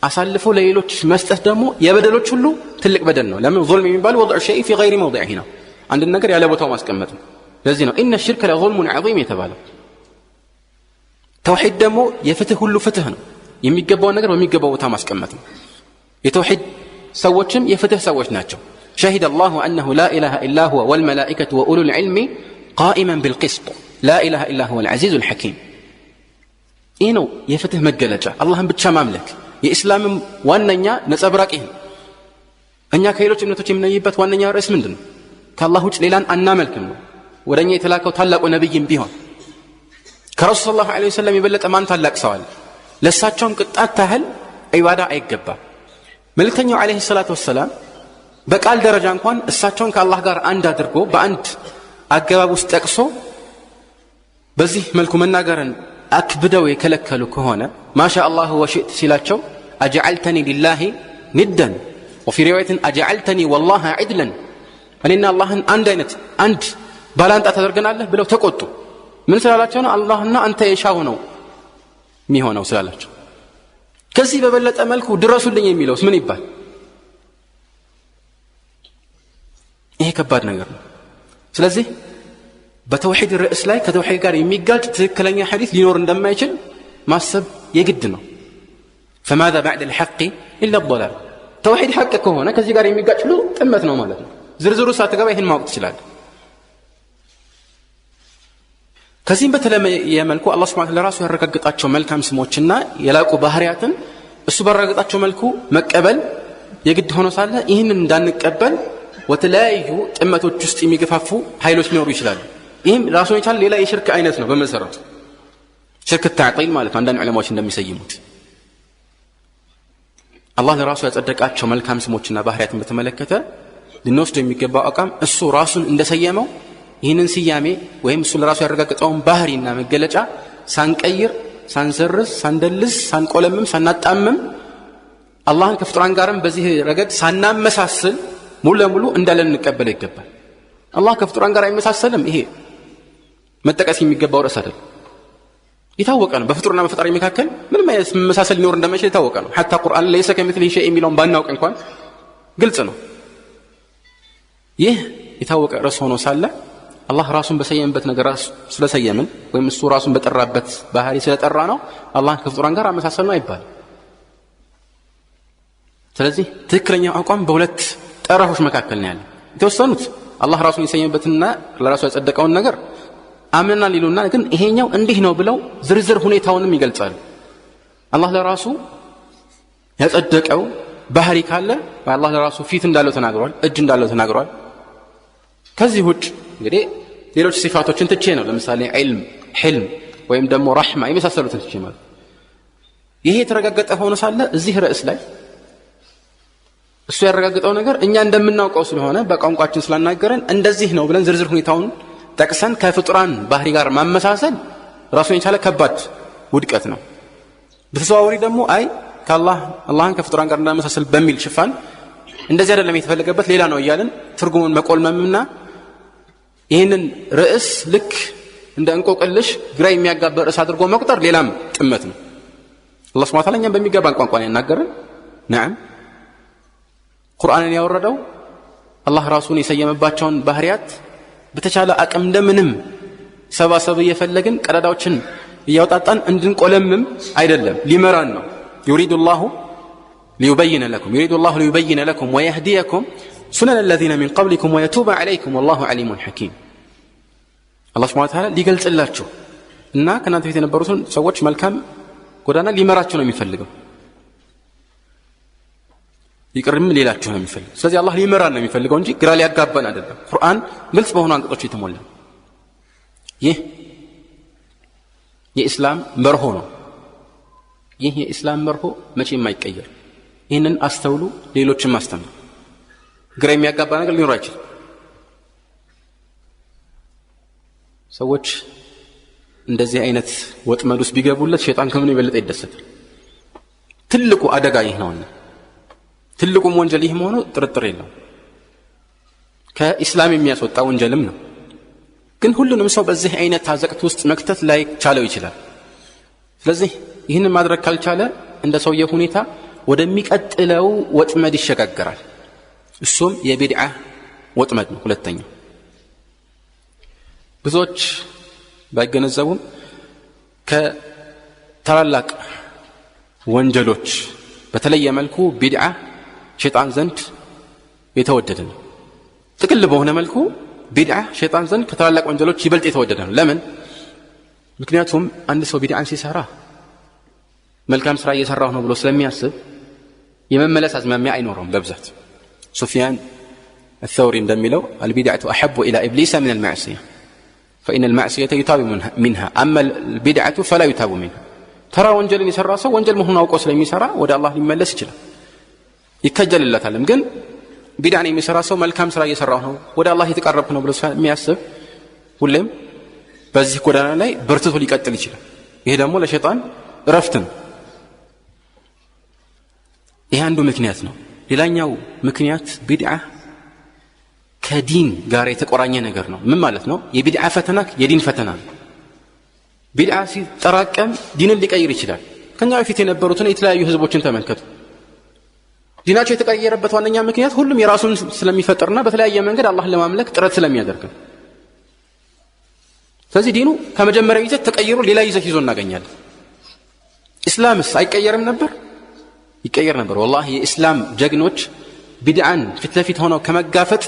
አሳልፎ ለሌሎች መስጠት ደግሞ የበደሎች ሁሉ ትልቅ በደል ነው። ለምን ظلم የሚባል وضع الشيء في غير موضعه ነው። አንድ ነገር ያለ ቦታው ማስቀመጥ ነው። ለዚህ ነው إن الشرك لظلم عظيم የተባለው። ተውሂድ ደግሞ የፍትህ ሁሉ ፍትህ ነው። የሚገባው ነገር በሚገባው ቦታ ማስቀመጥ ነው። የተውሂድ ሰዎችም የፍትህ ሰዎች ናቸው። شهد الله أنه لا إله إلا هو والملائكة وأولو العلم قائما بالقسط لا إله إلا هو العزيز الحكيم ይህ ነው የፍትህ መገለጫ አላህን ብቻ ማምለክ የእስላምም ዋነኛ ነጸብራቅ ይህ እኛ ከሌሎች እምነቶች የምንለይበት ዋነኛ ርዕስ ምንድነው ከአላህ ውጭ ሌላን አናመልክም ነው ወደኛ የተላከው ታላቁ ነብይም ቢሆን ከረሱል ሰለላሁ ዐለይሂ ወሰለም የበለጠ ማን ታላቅ ሰው አለ ለሳቸውም ቅጣት ታህል ዒባዳ አይገባም መልእክተኛው ዐለይሂ ሰላቱ ወሰላም በቃል ደረጃ እንኳን እሳቸውን ከአላህ ጋር አንድ አድርጎ በአንድ አገባብ ውስጥ ጠቅሶ በዚህ መልኩ መናገርን አክብደው የከለከሉ ከሆነ ማሻ አላህ ወሽእት ሲላቸው አጀዐልተኒ ሊላሂ ንደን ወፊ ሪዋየትን አጀዐልተኒ ወላሂ ዒድለን እኔና አላህን አንድ አይነት አንድ ባላንጣ ታደርገናለህ ብለው ተቆጡ ምን ስላላቸው ነው አላህና አንተ የሻው ነው የሚሆነው ስላላቸው ከዚህ በበለጠ መልኩ ድረሱልኝ የሚለውስ ምን ይባል ይሄ ከባድ ነገር ነው ስለዚህ በተውሂድ ርዕስ ላይ ከተውሂድ ጋር የሚጋጭ ትክክለኛ ሐዲስ ሊኖር እንደማይችል ማሰብ የግድ ነው فماذا بعد الحق الا الضلال ተውሂድ ሐቅ ከሆነ ከዚህ ጋር የሚጋጭ ሁሉ ጥመት ነው ማለት ነው ዝርዝሩ ሳትገባ ይሄን ማወቅ ትችላለህ ከዚህም በተለየ መልኩ አላህ Subhanahu Wa Ta'ala ራሱ ያረጋግጣቸው መልካም ስሞችና የላቁ ባህሪያትን እሱ ባረጋግጣቸው መልኩ መቀበል የግድ ሆኖ ሳለ ይህንን እንዳንቀበል ወተለያዩ ጥመቶች ውስጥ የሚገፋፉ ኃይሎች ሊኖሩ ይችላሉ ይህም ራሱን የቻለ ሌላ የሽርክ አይነት ነው በመሰረቱ ሽርክ ተዕጢል ማለት አንዳንድ ዑለማዎች እንደሚሰይሙት አላህ ለራሱ ያጸደቃቸው መልካም ስሞችና ባህሪያትን በተመለከተ ልንወስደው የሚገባው አቋም እሱ ራሱን እንደሰየመው ይህንን ስያሜ ወይም እሱ ለራሱ ያረጋግጠውን ባህሪና መገለጫ ሳንቀይር ሳንሰርዝ ሳንደልዝ ሳንቆለምም ሳናጣምም አላህን ከፍጡራን ጋርም በዚህ ረገድ ሳናመሳስል ሙሉ ለሙሉ እንዳለን እንቀበል ይገባል አላህ ከፍጡራን ጋር አይመሳሰልም ይሄ መጠቀስ የሚገባው ርዕስ አይደል የታወቀ ነው በፍጡርና በፈጣሪ መካከል ምንም አይነት መመሳሰል ሊኖር እንደማይችል የታወቀ ነው حتى ቁርአን ليس كمثله شيء የሚለውን ባናውቅ እንኳን ግልጽ ነው ይህ የታወቀ ርዕስ ሆኖ ሳለ አላህ ራሱን በሰየመበት ነገር ስለሰየምን ወይም እሱ ራሱን በጠራበት ባህሪ ስለጠራ ነው አላህ ከፍጡራን ጋር አመሳሰል ነው አይባል ስለዚህ ትክክለኛው አቋም በሁለት ጠረፎች መካከል ነው ያለው የተወሰኑት አላህ ራሱን የሰየመበትና ለራሱ ያጸደቀውን ነገር አምነና ሊሉና ግን ይሄኛው እንዲህ ነው ብለው ዝርዝር ሁኔታውንም ይገልጻሉ አላህ ለራሱ ያጸደቀው ባህሪ ካለ አላህ ለራሱ ፊት እንዳለው ተናግሯል እጅ እንዳለው ተናግሯል ከዚህ ውጭ እንግዲህ ሌሎች ሲፋቶችን ትቼ ነው ለምሳሌ ዒልም ሕልም ወይም ደግሞ ረሕማ የመሳሰሉትን ትቼ ማለት ይሄ የተረጋገጠ ሆኖ ሳለ እዚህ ርዕስ ላይ እሱ ያረጋግጠው ነገር እኛ እንደምናውቀው ስለሆነ በቋንቋችን ስላናገረን እንደዚህ ነው ብለን ዝርዝር ሁኔታውን ጠቅሰን ከፍጡራን ባህሪ ጋር ማመሳሰል ራሱን የቻለ ከባድ ውድቀት ነው በተዘዋዋሪ ደግሞ አይ አላህን ከፍጡራን ጋር እንዳመሳሰል በሚል ሽፋን እንደዚህ አይደለም የተፈለገበት ሌላ ነው እያልን ትርጉሙን መቆልመምና ይህንን ርዕስ ልክ እንደ እንቆቅልሽ ግራ የሚያጋባ ርዕስ አድርጎ መቁጠር ሌላም ጥመት ነው አላህ Subhanahu Wa Ta'ala እኛን በሚገባን ቋንቋ ነው ያናገረን ነዓም ቁርአንን ያወረደው አላህ ራሱን የሰየመባቸውን ባህሪያት በተቻለ አቅም እንደምንም ሰባሰብ እየፈለግን ቀዳዳዎችን እያወጣጣን እንድንቆለምም አይደለም ሊመራን ነው يريد الله ليبين لكم ويهديكم سنن الذين من قبلكم ويتوب عليكم والله عليم حكيم الله سبحانه وتعالى ሊገልጽላችሁ እና ከናንተ ፊት የነበሩትን ሰዎች መልካም ጎዳና ሊመራችሁ ነው የሚፈልገው ይቅርም ሌላችሁ ነው የሚፈልገው ስለዚህ አላህ ሊመራን ነው የሚፈልገው እንጂ ግራ ሊያጋባን አይደለም ቁርአን ግልጽ በሆኑ አንቀጾች የተሞላ ይህ የኢስላም መርሆ ነው ይህ የኢስላም መርሆ መቼም አይቀየር ይህንን አስተውሉ ሌሎችም አስተምሩ ግራ የሚያጋባ ነገር ሊኖር አይችልም ሰዎች እንደዚህ አይነት ወጥመድ ውስጥ ቢገቡለት ሸይጣን ከምን ይበልጥ ይደሰታል ትልቁ አደጋ ይህ ነውና ትልቁም ወንጀል ይህ መሆኑ ጥርጥር የለው ከኢስላም የሚያስወጣ ወንጀልም ነው ግን ሁሉንም ሰው በዚህ አይነት አዘቅት ውስጥ መክተት ላይ ቻለው ይችላል ስለዚህ ይህንን ማድረግ ካልቻለ እንደ ሰውየው ሁኔታ ወደሚቀጥለው ወጥመድ ይሸጋገራል እሱም የቢድዓ ወጥመድ ነው ሁለተኛው ብዙዎች ባይገነዘቡም ከታላላቅ ወንጀሎች በተለየ መልኩ ቢድዓ ሸይጣን ዘንድ የተወደደ ነው ጥቅል በሆነ መልኩ ቢድዓ ሸይጣን ዘንድ ከታላላቅ ወንጀሎች ይበልጥ የተወደደ ነው ለምን ምክንያቱም አንድ ሰው ቢድዓን ሲሰራ መልካም ስራ እየሰራሁ ነው ብሎ ስለሚያስብ የመመለስ አዝማሚያ አይኖርም በብዛት ሱፊያን الثوري እንደሚለው البدعة أحب إلى إبليس من المعصية فإن المعصية يتاب منها أما البدعة فلا يتاب منها ترى ወንጀልን የሰራ ሰው ወንጀል መሆኑን አውቆ ስለሚሰራ ወደ አላህ ሊመለስ ይችላል ይከጀልለታልም ግን ቢድዓን የሚሰራ ሰው መልካም ስራ እየሰራሁ ነው ወደ አላህ የተቃረብኩ ነው ብሎ ስለሚያስብ ሁሌም በዚህ ጎዳና ላይ በርትቶ ሊቀጥል ይችላል ይሄ ደግሞ ለሸይጣን እረፍት ነው ይሄ አንዱ ምክንያት ነው ሌላኛው ምክንያት ቢድዓ ከዲን ጋር የተቆራኘ ነገር ነው ምን ማለት ነው የቢድዓ ፈተና የዲን ፈተና ነው ቢድዓ ሲጠራቀም ዲንን ሊቀይር ይችላል ከኛ በፊት የነበሩትን የተለያዩ ህዝቦችን ተመልከቱ ዲናቸው የተቀየረበት ዋነኛ ምክንያት ሁሉም የራሱን ስለሚፈጥርና በተለያየ መንገድ አላህን ለማምለክ ጥረት ስለሚያደርግ ስለዚህ ዲኑ ከመጀመሪያው ይዘት ተቀይሮ ሌላ ይዘት ይዞ እናገኛለን እስላምስ አይቀየርም ነበር ይቀየር ነበር والله የእስላም ጀግኖች ቢድዓን ፊት ለፊት ሆነው ከመጋፈጥ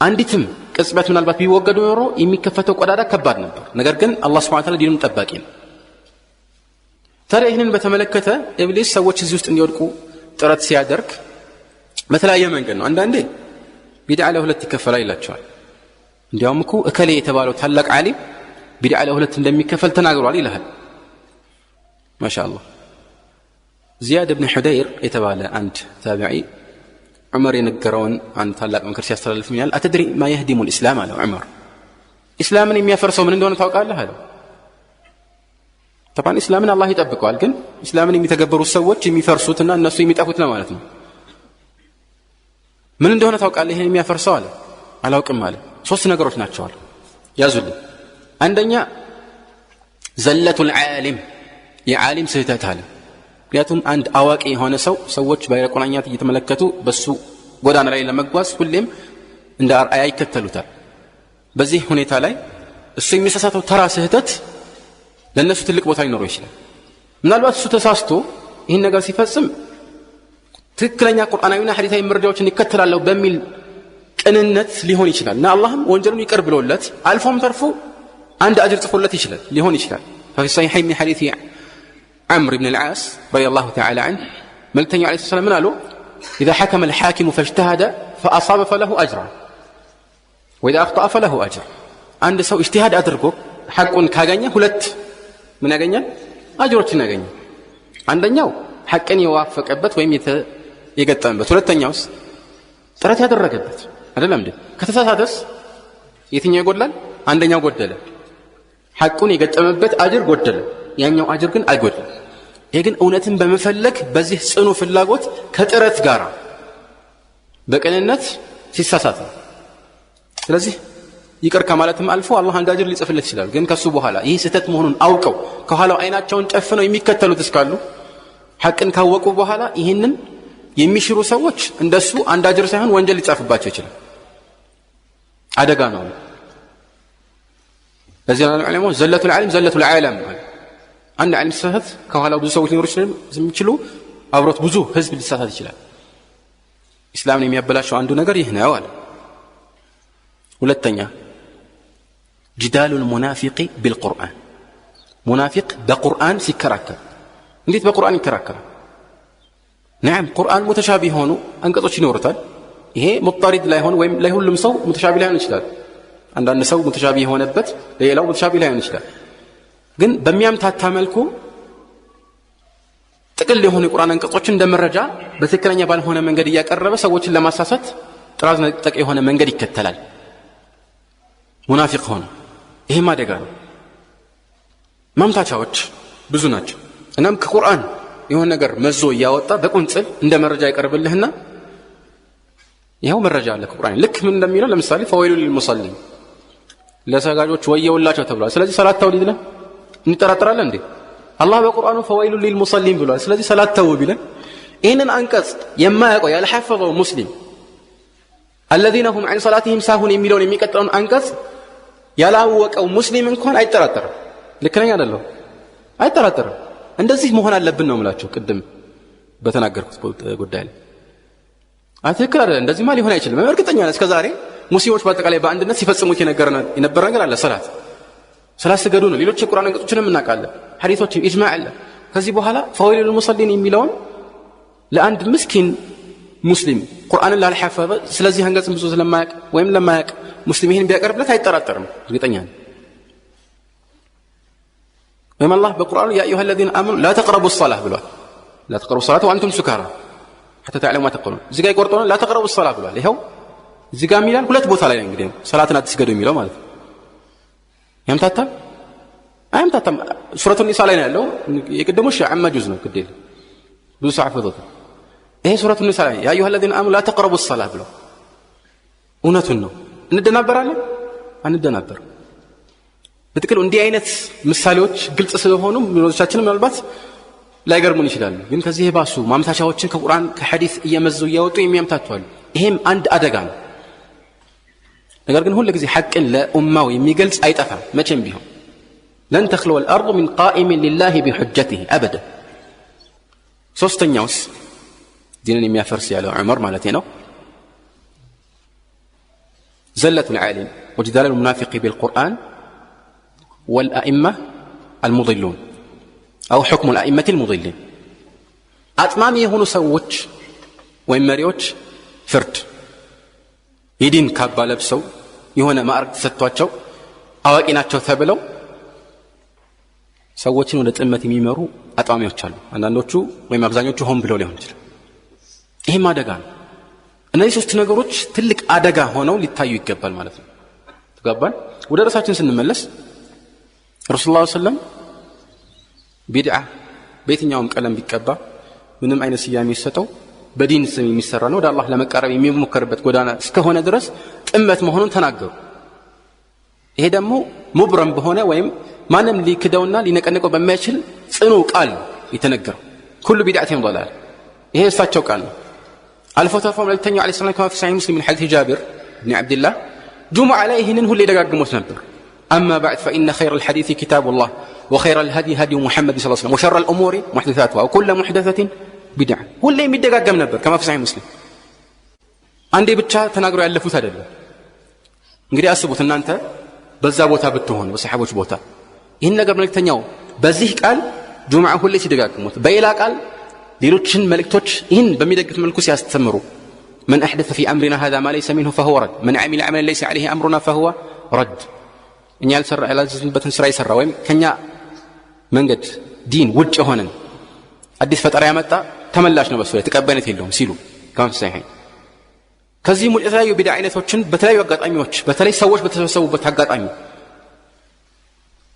አንዲትም ቅጽበት ምናልባት ቢወገዱ ኖሮ የሚከፈተው ቆዳዳ ከባድ ነበር ነገር ግን አላህ Subhanahu Wa Ta'ala ዲኑን ጠባቂ ነው ታዲያ ይህንን በተመለከተ ኢብሊስ ሰዎች እዚህ ውስጥ እንዲወድቁ ጥረት ሲያደርግ በተለያየ መንገድ ነው አንዳንዴ ቢድዓ ለሁለት ይከፈላል ይላቸዋል እንዲያውም እኮ እከሌ የተባለው ታላቅ ዓሊም ቢድዓ ለሁለት እንደሚከፈል ተናግሯል ይላል ማሻአላህ زياد بن حدير يتبالى أنت تابعي عمر ينقرون عن طلاق من كرسي أسترالف من أتدري ما يهدم الإسلام على عمر إسلامنا يم يفرسوا من دون توقع له هذا طبعا إسلامنا الله يتبقوا لكن إسلامنا يم يتقبروا السوات يم يفرسوتنا الناس يم يتأخذنا مالتنا من دون توقع له يم يفرسوا على وقم ماله صوص نقروش ناتشوال يا زلي عندنا زلة العالم يا عالم سيتات هذا ምክንያቱም አንድ አዋቂ የሆነ ሰዎች ባይረቆናኛት እየተመለከቱ በሱ ጎዳና ላይ ለመጓዝ ሁሌም እንደ አርአያ ይከተሉታል በዚህ ሁኔታ ላይ እሱ የሚሳሳተው ተራ ስህተት ለነሱ ትልቅ ቦታ ሊኖረው ይችላል ምናልባት እሱ ተሳስቶ ይህን ነገር ሲፈጽም ትክክለኛ ቁርአናዊና ሐዲሳዊ መረጃዎችን ይከተላል በሚል ቅንነት ሊሆን ይችላል እና አላህም ወንጀሉን ይቅር ብሎለት አልፎም ተርፎ አንድ አጅር ጽፎለት ይችላል ሊሆን ይችላል ففي الصحيحين من حديث عمرو بن العاص رضي الله تعالى عنه ملتني عليه الصلاة والسلام قالوا إذا حكم الحاكم فاجتهد فأصاب فله أجر وإذا أخطأ فله أجر عند سو اجتهاد أدركه حق كاغانيا ሁለት ምን ያገኛል አጅሮችን ያገኛል አንደኛው ሐቅን የዋፈቀበት ወይም የገጠመበት ሁለተኛውስ ጥረት ያደረገበት አይደለም እንዴ ከተሳሳተስ የትኛው ይጎድላል አንደኛው ጎደለ ሐቁን የገጠመበት አጅር ጎደለ ያኛው አጅር ግን አይጎድልም ይሄ ግን እውነትን በመፈለግ በዚህ ጽኑ ፍላጎት ከጥረት ጋር በቀንነት ሲሳሳት ስለዚህ ይቅር ከማለትም አልፎ አላህ አንድ አጅር ሊጽፍለት ይችላል ግን ከሱ በኋላ ይህ ስህተት መሆኑን አውቀው ከኋላው አይናቸውን ጨፍነው የሚከተሉት እስካሉ ሐቅን ካወቁ በኋላ ይህንን የሚሽሩ ሰዎች እንደሱ አንድ አጅር ሳይሆን ወንጀል ሊጻፍባቸው ይችላል አደጋ ነው ለዚህ ነው ዑለማው ዘለቱል ዓሊም ዘለቱል ዓለም አንድ ዓሊም ሲሳሳት ከኋላው ብዙ ሰዎች ሊኖሩ ይችላሉ አብሮት ብዙ ህዝብ ሊሳሳት ይችላል እስላምን የሚያበላሸው አንዱ ነገር ይህ ነው አለ ሁለተኛ جدال المنافق بالقرآن منافق بقرآن ሲከራከር እንዴት በቁርአን ይከራከራል نعم قرآن متشابه ሆኖ አንቀጾች ይኖሩታል ይሄ ሙጣሪድ ላይ ሆኖ ወይም ለሁሉም ሰው ሙተሻቢህ ላይሆን ይችላል አንዳንድ ሰው ሙተሻቢህ የሆነበት ሌላው ሙተሻቢህ ላይሆን ይችላል ግን በሚያምታታ መልኩ ጥቅል የሆነ ቁርአን አንቀጾችን እንደመረጃ በትክክለኛ ባልሆነ መንገድ እያቀረበ ሰዎችን ለማሳሳት ጥራዝ ነጠቅ የሆነ መንገድ ይከተላል ሙናፊቅ ሆነ ይሄም አደጋ ነው ማምታቻዎች ብዙ ናቸው እናም ከቁርአን የሆነ ነገር መዞ ያወጣ በቁንጽል እንደ መረጃ ይቀርብልህና ይሄው መረጃ አለ ከቁርአን ልክ ምን እንደሚለው ለምሳሌ ፈወይሉ ሊልሙሰሊን ለሰጋጆች ወየውላቸው ተብሏል ስለዚህ ሰላት ተውሊድ ነው እንጠራጠራለን እንዴ አላህ በቁርአኑ ፈወይሉ ሊልሙሰሊን ብሏል ስለዚህ ሰላት ተው ቢለን ይሄንን አንቀጽ የማያውቀው ያልሐፈዘው ሙስሊም الذين هم عن صلاتهم ساهون የሚለውን የሚቀጥለውን አንቀጽ ያላወቀው ሙስሊም እንኳን አይጠራጠርም ልክ ነኝ አይደለም አይጠራጠርም እንደዚህ መሆን አለብን ነው የምላችሁ ቅድም በተናገርኩት ጉዳይ ላይ አትክክል አይደል እንደዚህ ማለት ሊሆን አይችልም እርግጠኛ ነኝ እስከ ዛሬ ሙስሊሞች በአጠቃላይ በአንድነት ሲፈጽሙት የነበረ ነገር አለ ሰላት ስላሰገዱ ነው። ሌሎች የቁርአን አንቀጾችንም እናውቃለን፣ ሐዲሶች ኢጅማዕ አለ። ከዚህ በኋላ ፈወይሉል ሙሰሊን የሚለውን ለአንድ ምስኪን ሙስሊም ቁርአንን ላልሐፈዘ ስለዚህ አንቀጽ ብዙ ስለማያውቅ ወይም ለማያውቅ ሙስሊም ይሄን ቢያቀርብለት አይጠራጠርም፣ እርግጠኛ ነኝ። ወይም አላህ በቁርአኑ ያ አዩሃ الذين آمنوا لا تقربوا الصلاة ብሏል። لا تقربوا الصلاة وأنتم سكارى حتى تعلموا ما تقولون። እዚህ ጋር ይቆርጠውና لا تقربوا الصلاة ብሏል። ይሄው እዚህ ጋር የሚላል ሁለት ቦታ ላይ ነው እንግዲህ ሰላትን አትስገዱ የሚለው ማለት ነው። ያምታታ አይምታታም። ሱረቱ ኒሳ ላይ ነው ያለው። የቅድሙ ሻዕማ ጁዝ ነው ግዴል ብዙ ሰዓት ፈضت። ይሄ ሱረቱ ኒሳ ላይ ያ አዩሃ الذين آمنوا لا تقربوا الصلاة ብሎ እውነቱን ነው። እንደናበራለን አንደናበር። በትክክል እንዲህ አይነት ምሳሌዎች ግልጽ ስለሆኑ ምኖቻችንም ምናልባት ላይገርሙን ይችላሉ። ግን ከዚህ የባሱ ማምታቻዎችን ከቁርአን ከሐዲስ እየመዙ እያወጡ የሚያምታቷሉ። ይሄም አንድ አደጋ ነው። ነገር ግን ሁሉ ጊዜ ሐቅን ለኡማው የሚገልጽ አይጠፋም መቼም ቢሆን። لن تخلو الأرض من قائم لله بحجته أبدا. ሶስተኛውስ ዲንን የሚያፈርስ ያለው ዑመር ማለት ነው زلة العالم وجدال المنافق بالقرآن والأئمة المضلون أو حكم الأئمة المضلين. أتمام يهونو سووش وإمريوش فرد يدين كابا لبسو يهونا ما أرد ستواتشو أواقيناتشو ثابلو سووشين ودت أمتي ميمرو أتمام يوچالو أندانوچو ويم أبزانيوچو هم بلو ليهون جل. إهم አደጋን እነዚህ ሶስት ነገሮች ትልቅ አደጋ ሆነው ሊታዩ ይገባል ማለት ነው። ተጋባን። ወደ ራሳችን ስንመለስ ረሱላህ ሰለላሁ ቢድዓ በየትኛውም ቀለም ቢቀባ ምንም አይነት ስያሜ ይሰጠው በዲን ስም የሚሰራ ነው፣ ወደ አላህ ለመቃረብ የሚሞከርበት ጎዳና እስከሆነ ድረስ ጥመት መሆኑን ተናገሩ። ይሄ ደግሞ ሙብረም በሆነ ወይም ማንም ሊክደውና ሊነቀነቀው በማይችል ጽኑ ቃል የተነገረው ኩሉ ቢድዓቲን ضلال። ይሄ እሳቸው ቃል ነው። አልፎ ተርፎ መልእክተኛው ዓለይሂ ሰላም ከማ ፊ ሰሒህ ሙስሊም من حديث جابر بن عبد الله ጁሙዓ ላይ ይህንን ሁሌ ደጋግሞት ነበር። أما بعد فإن خير الحديث كتاب الله وخير الهدي هدي محمد صلى الله عليه وسلم وشر الأمور محدثاتها وكل محدثة بدعة. ሁሌ የሚደጋገም ነበር ከማ ፊ ሰሒህ ሙስሊም። አንዴ ብቻ ተናግሮ ያለፉት አይደለም። እንግዲህ አስቡት እናንተ በዛ ቦታ ብትሆኑ በሰሐቦች ቦታ ይህን ነገር መልእክተኛው በዚህ ቃል ጁሙዓ ሁሌ ሲደጋግሙት በሌላ ቃል ሌሎችን መልእክቶች ይህን በሚደግፍ መልኩ ሲያስተምሩ من أحدث في أمرنا هذا ما ليس منه فهو رد من عمل عملا ليس عليه أمرنا فهو رد. እኛ ያላዘዝንበትን ስራ ይሰራ ወይም ከኛ መንገድ ዲን ውጭ ሆነን አዲስ ፈጠራ ያመጣ ተመላሽ ነው በሱ ላይ ተቀባይነት የለውም ሲሉ ከመሰለኝ ከዚህ ሙሉ የተለያዩ ቢድዓ አይነቶችን በተለያዩ አጋጣሚዎች በተለይ ሰዎች በተሰበሰቡበት አጋጣሚ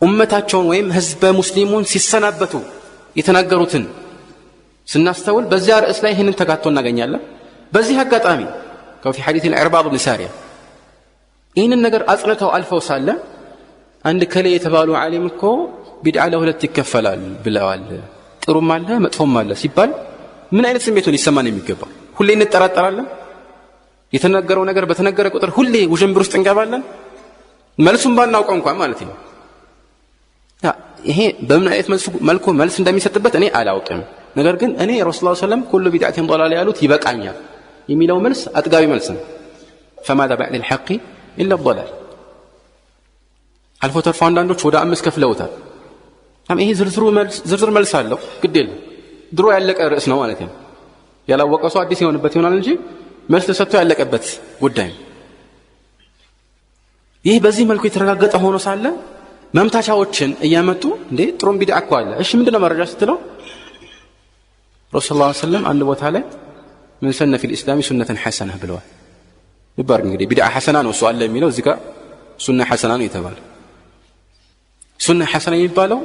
ኡመታቸውን ወይም ህዝበ ሙስሊሙን ሲሰናበቱ የተናገሩትን ስናስተውል በዚያ ርዕስ ላይ ይህንን ተጋቶ እናገኛለን። በዚህ አጋጣሚ ከፊ ሐዲስ العرباض بن سارية ይህንን ነገር አጽንተው አልፈው ሳለ አንድ ከሌ የተባሉ ዓሊም እኮ ቢድዓ ለሁለት ይከፈላል ብለዋል፣ ጥሩም አለ መጥፎም አለ ሲባል ምን አይነት ስሜት ነው ሊሰማን የሚገባው? ሁሌ እንጠራጠራለን። የተነገረው ነገር በተነገረ ቁጥር ሁሌ ውዥንብር ውስጥ እንገባለን፣ መልሱን ባናውቀው እንኳን ማለት ነው። ይሄ በምን አይነት መልኩ መልስ እንደሚሰጥበት እኔ አላውቅም። ነገር ግን እኔ ረሱላህ ሰለላሁ ዐለይሂ ወሰለም ኩሉ ቢድዓቲን ضلال ያሉት ይበቃኛል የሚለው መልስ አጥጋቢ መልስ ነው። فماذا بعد الحق إلا الضلال. አልፎ ተርፎ አንዳንዶች ወደ አምስት ከፍለውታል። ይሄ ዝርዝር መልስ አለው ግድ የለም ድሮ ያለቀ ርዕስ ነው ማለት ነው። ያላወቀው ሰው አዲስ የሆነበት ይሆናል እንጂ መልስ ተሰጥቶ ያለቀበት ጉዳይ ነው። ይህ በዚህ መልኩ የተረጋገጠ ሆኖ ሳለ መምታቻዎችን እያመጡ እንዴ ጥሩም ቢድዓ እኮ አለ። እሺ ምንድነው መረጃ ስትለው ረሱላህ ሰለላሁ ዐለይሂ ወሰለም አንድ ቦታ ላይ ምን ሰነ ፊል ኢስላሚ ሱነተን ሐሰና ብለዋል። ይባር እንግዲህ ቢድዓ ሐሰና ነው እሱ አለ የሚለው እዚህ ጋር ሱና ሐሰና ነው የተባለው። ሱና ሐሰና የሚባለው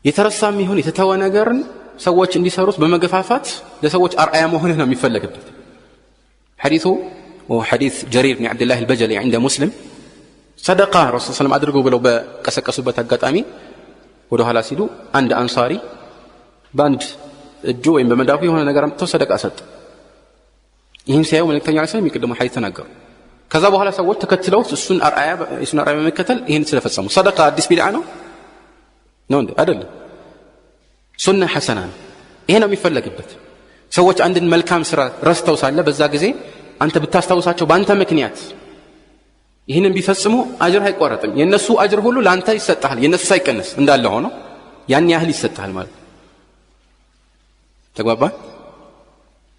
የተረሳም ይሁን የተተወ ነገርን ሰዎች እንዲሰሩት በመገፋፋት ለሰዎች አርአያ መሆን ነው የሚፈለግበት። ሐዲሱ وحديث جرير بن عبد الله البجلي عند مسلم ሰደቃ ረሱል ሰለላሁ ዐለይሂ ወሰለም አድርገው ብለው በቀሰቀሱበት አጋጣሚ ወደ ኋላ ሲሉ አንድ አንሳሪ በአንድ እጁ ወይም በመዳፉ የሆነ ነገር አምጥተው ሰደቃ ሰጠ። ይህን ሲያዩ መልእክተኛው ዐለይሂ ሰላም የሚቀድመው ሐዲስ ተናገሩ። ከዛ በኋላ ሰዎች ተከትለው እሱን አርአያ በመከተል ይህን ስለፈጸሙ ሰደቃ አዲስ ቢድዓ ነው እንዴ? አይደለም። ሱና ሐሰና ነው። ይሄ ነው የሚፈለግበት። ሰዎች አንድን መልካም ስራ ረስተው ሳለ በዛ ጊዜ አንተ ብታስታውሳቸው በአንተ ምክንያት ይሄንን ቢፈጽሙ አጅር አይቋረጥም የነሱ አጅር ሁሉ ላንተ ይሰጣል የነሱ ሳይቀነስ እንዳለ ሆኖ ያን ያህል ይሰጣል ማለት ተግባባ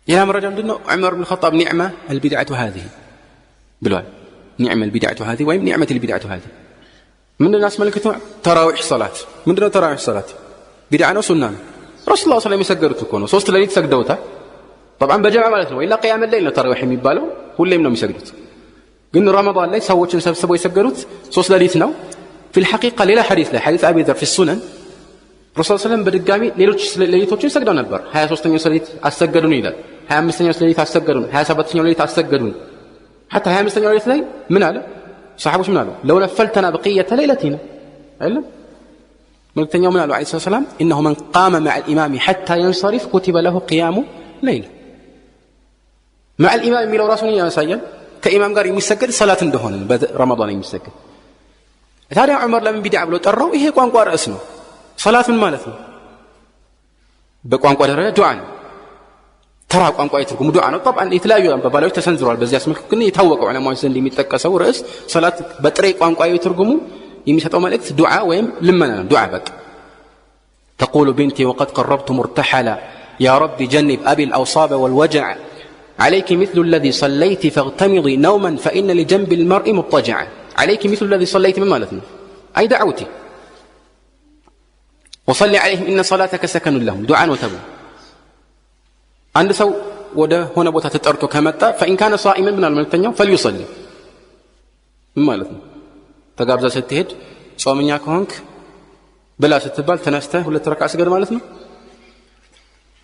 يا مرة جمدنا عمر بن الخطاب نعمة البدعة هذه بلوال نعمة البدعة هذه وين نعمة البدعة هذه من الناس ملكته تراويح صلاة من دون تراويح صلاة بدعة وسنة رسول الله صلى الله عليه وسلم يسجروا تكونه صوت الليل سجدوتها طبعا بجمع مالتنا وإلا قيام الليل تراويح يبالو كل يوم يسجدوا قلنا رمضان ليس سووا سبسبوا يسجروا صوت الليل في الحقيقة ليلة حديث له حديث أبي ذر في السنن رسول الله صلى الله عليه وسلم بدقامي ليلتوችን ሰግደው ነበር 23ኛው ሌሊት አሰገዱን ይላል 25ኛው ሌሊት አሰገዱን 27ኛው ሌሊት አሰገዱን حتى 25ኛው ሌሊት ላይ ምን አለ صحابዎች ምን አሉ لو نفلتنا بقية ليلتنا አይደል መልእክተኛው ምን አሉ عليه الصلاه والسلام انه من قام مع الامام حتى ينصرف كتب له قيام ليل مع الامام የሚለው ራሱን ያሳያል ከኢማም ጋር የሚሰገድ ሰላት እንደሆነ በረመዳን የሚሰገድ ታዲያ ዑመር ለምን ቢድዓ ብሎ ጠራው ይሄ ቋንቋ ርዕስ ነው صلاة من مالتنا بقوانقوا درجة دعاء ترى قوانقوا يتركم دعاء طبعا يتلاقوا ببالوش تسنزروا البزي اسمك كن يتوقعوا على مواسن اللي متكسوا رأس صلاة بطريق قوانقوا يتركموا يمشطوا ملكت دعاء ويم لمنا دعاء بك تقول بنتي وقد قربت مرتحلا يا رب جنب أبي الأوصاب والوجع عليك مثل الذي صليت فاغتمضي نوما فإن لجنب المرء مضطجعا عليك مثل الذي صليت من مالتنا أي دعوتي وصلي عليهم إن صلاتك سكن لهم دعاء وتبو عند سو وده هنا بوتا تتأرتو كمتا فإن كان صائما من الملتنيا فليصلي مالتنا تقابزا ستهد صومنيا كهونك بلا ستبال تنسته ولا تركع سجد مالتنا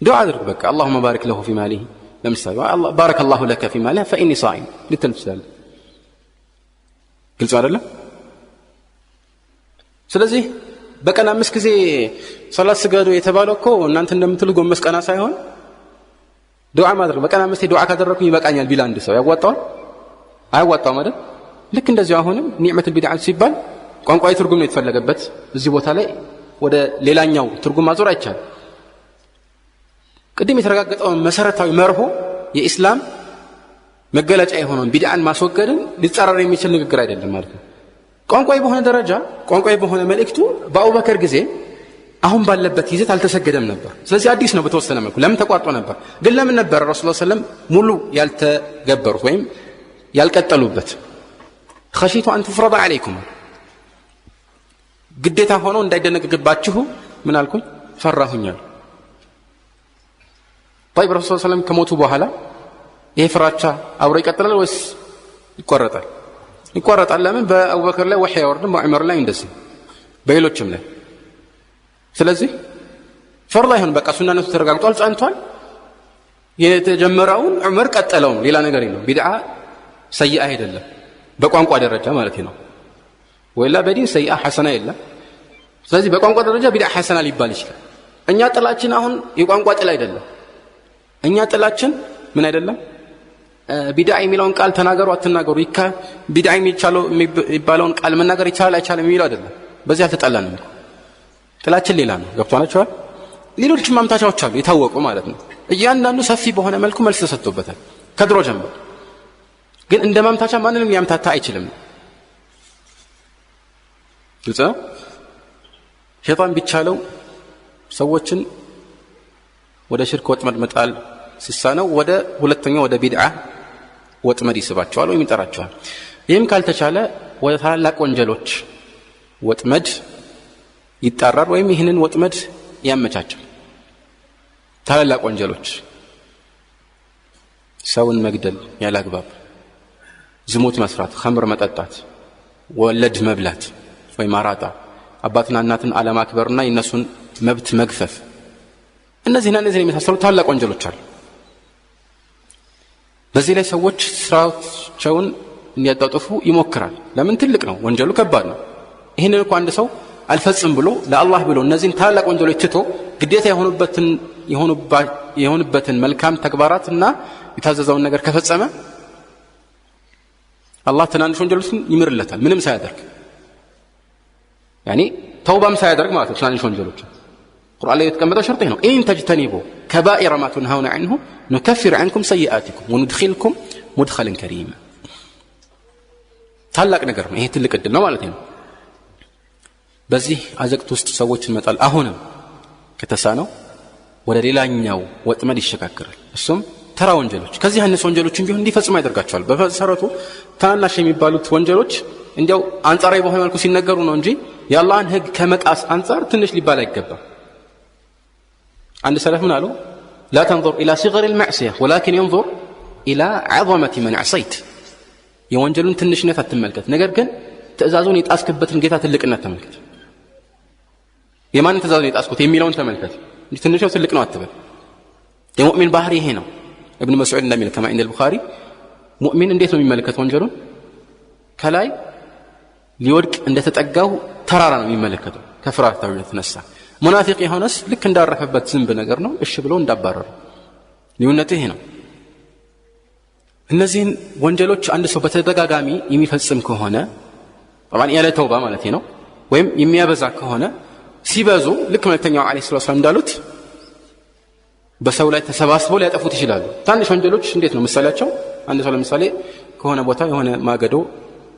دعاء ذلك بك اللهم بارك له في ماله لمسا الله بارك الله لك في ماله فإني صائم للتلفزال قلت سؤال الله سلازي በቀን 5 ጊዜ ሶላት ስገዱ የተባለው እኮ እናንተ እንደምትሉ ጎመስ ቀና ሳይሆን ዱዓ ማድረግ በቀን 5 ዱዓ ካደረኩኝ ይበቃኛል ቢል አንድ ሰው ያዋጣው አይዋጣው ማለት ልክ እንደዚህ አሁንም ኒዕመት البدع ሲባል ቋንቋዊ ትርጉም ነው የተፈለገበት እዚህ ቦታ ላይ ወደ ሌላኛው ትርጉም ማዞር አይቻል ቅድም የተረጋገጠው መሰረታዊ መርሆ የኢስላም መገለጫ የሆነውን ቢድዓን ማስወገድን ሊጻረር የሚችል ንግግር አይደለም ማለት ነው ቋንቋዊ በሆነ ደረጃ ቋንቋዊ በሆነ መልእክቱ በአቡበከር ጊዜ አሁን ባለበት ይዘት አልተሰገደም ነበር ስለዚህ አዲስ ነው በተወሰነ መልኩ ለምን ተቋርጦ ነበር ግን ለምን ነበር ረሱላህ ሰለላሁ ዐለይሂ ወሰለም ሙሉ ያልተገበሩት ወይም ያልቀጠሉበት خشيت ان تفرض عليكم ግዴታ ሆኖ እንዳይደነግግባችሁ ምን አልኩኝ ፈራሁኛል طيب ረሱላህ ሰለላሁ ዐለይሂ ወሰለም ከሞቱ በኋላ ይሄ ፍራቻ አብሮ ይቀጥላል ወይስ ይቆረጣል ይቆረጣል ለምን በአቡበከር ላይ ወህይ ያወርድ በዑመር ላይ እንደዚህ በሌሎችም ላይ ስለዚህ ፈርላ ይሁን በቃ ሱናነቱ ተረጋግጧል ጻንቷል የተጀመረውን ዑመር ቀጠለው ሌላ ነገር የለም ቢድዓ ሰይአ አይደለም በቋንቋ ደረጃ ማለት ነው ወላ በዲን ሰይአ ሐሰና የለም ስለዚህ በቋንቋ ደረጃ ቢድዓ ሐሰና ሊባል ይችላል እኛ ጥላችን አሁን የቋንቋ ጥላ አይደለም እኛ ጥላችን ምን አይደለም ቢድዓ የሚለውን ቃል ተናገሩ አትናገሩ ይካ ቢድዓ የሚባለውን ቃል መናገር ይቻላል አይቻልም የሚለው አይደለም በዚህ አልተጣላንም ጥላችን ሌላ ነው ገብቷናችኋል ሌሎችም ማምታቻዎች አሉ የታወቁ ማለት ነው እያንዳንዱ ሰፊ በሆነ መልኩ መልስ ተሰጥቶበታል ከድሮ ጀምሮ ግን እንደ ማምታቻ ማንንም ሊያምታታ አይችልም ግልጽ ነው ሸይጣን ቢቻለው ሰዎችን ወደ ሽርክ ወጥመድ መጣል ሲሳነው ወደ ሁለተኛው ወደ ቢድዓ ወጥመድ ይስባቸዋል ወይ ይጠራቸዋል ይህም ካልተቻለ ወደ ታላላቅ ወንጀሎች ወጥመድ ይጣራል ወይም ይህንን ወጥመድ ያመቻቻል ታላላቅ ወንጀሎች ሰውን መግደል ያላግባብ ዝሙት መስራት ኸምር መጠጣት ወለድ መብላት ወይ ማራጣ አባትና እናትን አለማክበርና የነሱን መብት መግፈፍ እነዚህና እነዚህ የመሳሰሉ ታላላቅ ወንጀሎች አሉ በዚህ ላይ ሰዎች ስራቸውን እንዲያጣጥፉ ይሞክራል ለምን ትልቅ ነው ወንጀሉ ከባድ ነው ይሄንን እንኳን አንድ ሰው አልፈጽም ብሎ ለአላህ ብሎ እነዚህን ታላላቅ ወንጀሎች ትቶ ግዴታ የሆኑበትን መልካም ተግባራትና የታዘዘውን ነገር ከፈጸመ አላህ ትናንሽ ወንጀሎችን ይምርለታል ምንም ሳያደርግ يعني ተውባም ሳያደርግ ማለት ነው ትናንሽ ወንጀሎች ቁርአን ላይ የተቀመጠው ሸርጥ ነው ኢን ተጅተኒቡ ከባኢረ ማ ተንሃውና عنه نكفر عنكم سيئاتكم وندخلكم مدخلا كريما ታላቅ ነገር ነው። ይሄ ትልቅ እድል ነው ማለት ነው። በዚህ አዘቅት ውስጥ ሰዎች ይመጣል። አሁንም ከተሳነው ወደ ሌላኛው ወጥመድ ይሸጋገራል። እሱም ተራ ወንጀሎች፣ ከዚህ ያነሱ ወንጀሎችን ቢሆን እንዲፈጽሙ ያደርጋቸዋል። በመሰረቱ ታናሽ የሚባሉት ወንጀሎች እንዲያው አንጻራዊ በሆነ መልኩ ሲነገሩ ነው እንጂ የአላህን ሕግ ከመጣስ አንጻር ትንሽ ሊባል አይገባም። አንድ ሰለፍ ምን አሉ? لا تنظر إلى صغر المعصية ولكن ينظر إلى عظمة من عصيت። የወንጀሉን ትንሽነት አትመልከት፣ ነገር ግን ትእዛዙን የጣስክበትን ጌታ ትልቅነት ተመልከት። የማንን ትእዛዙን የጣስኩት የሚለውን ተመልከት እንጂ ትንሽ ነው ትልቅ ነው አትበል። የሙእሚን ባህሪ ይሄ ነው። ኢብኑ መስዑድ እንደሚል ከማ ኢንደ البخاري ሙእሚን እንዴት ነው የሚመለከት ወንጀሉን? ከላይ ሊወድቅ እንደተጠጋው ተራራ ነው የሚመለከተው ከፍርሃቱ የተነሳ። ሙናፊቅ የሆነስ ልክ እንዳረፈበት ዝንብ ነገር ነው፣ እሺ ብሎ እንዳባረረ። ልዩነቱ ይሄ ነው። እነዚህን ወንጀሎች አንድ ሰው በተደጋጋሚ የሚፈጽም ከሆነ طبعا ያለ ተውባ ማለት ነው፣ ወይም የሚያበዛ ከሆነ ሲበዙ ልክ መልእክተኛው አለይሂ ሰላም እንዳሉት በሰው ላይ ተሰባስበው ሊያጠፉት ይችላሉ። ትንሽ ወንጀሎች እንዴት ነው ምሳሌያቸው? አንድ ሰው ለምሳሌ ከሆነ ቦታ የሆነ ማገዶ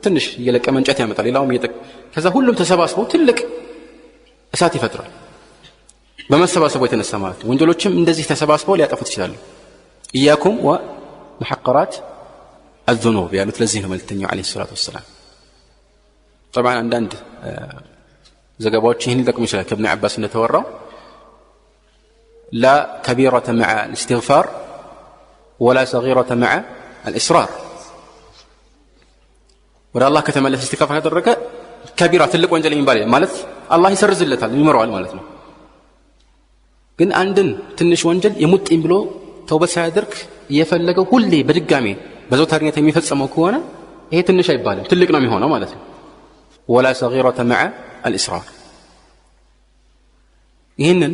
ትንሽ እየለቀመ እንጨት ያመጣል፣ ሌላውም ከዛ ሁሉም ተሰባስበው ትልቅ እሳት ይፈጥራል። በመሰባሰቡ የተነሳ ማለት ነው። ወንጀሎችም እንደዚህ ተሰባስበው ሊያጠፉት ይችላሉ። ኢያኩም ወመሐቀራት الذنوب ያሉት ለዚህ ነው መልእክተኛው አለይሂ ሰላም። طبعا አንዳንድ ዘገባዎች ይህን ሊጠቅሙ ይችላል። ከኢብኑ አባስ እንደተወራው لا كبيرة مع الاستغفار ولا صغيرة مع الإصرار። ወደ አላህ ከተመለሰ ኢስቲግፋር ያደረገ ከቢራ ትልቅ ወንጀል የሚባል ማለት አላህ ይሰርዝለታል ይመረዋል ማለት ነው። ግን አንድን ትንሽ ወንጀል የሙጥኝ ብሎ ተውበት ሳያደርግ የፈለገው ሁሌ በድጋሚ በዘውታሪነት የሚፈጸመው ከሆነ ይሄ ትንሽ አይባልም ትልቅ ነው የሚሆነው ማለት ነው። ولا صغيرة مع الإصرار። ይህንን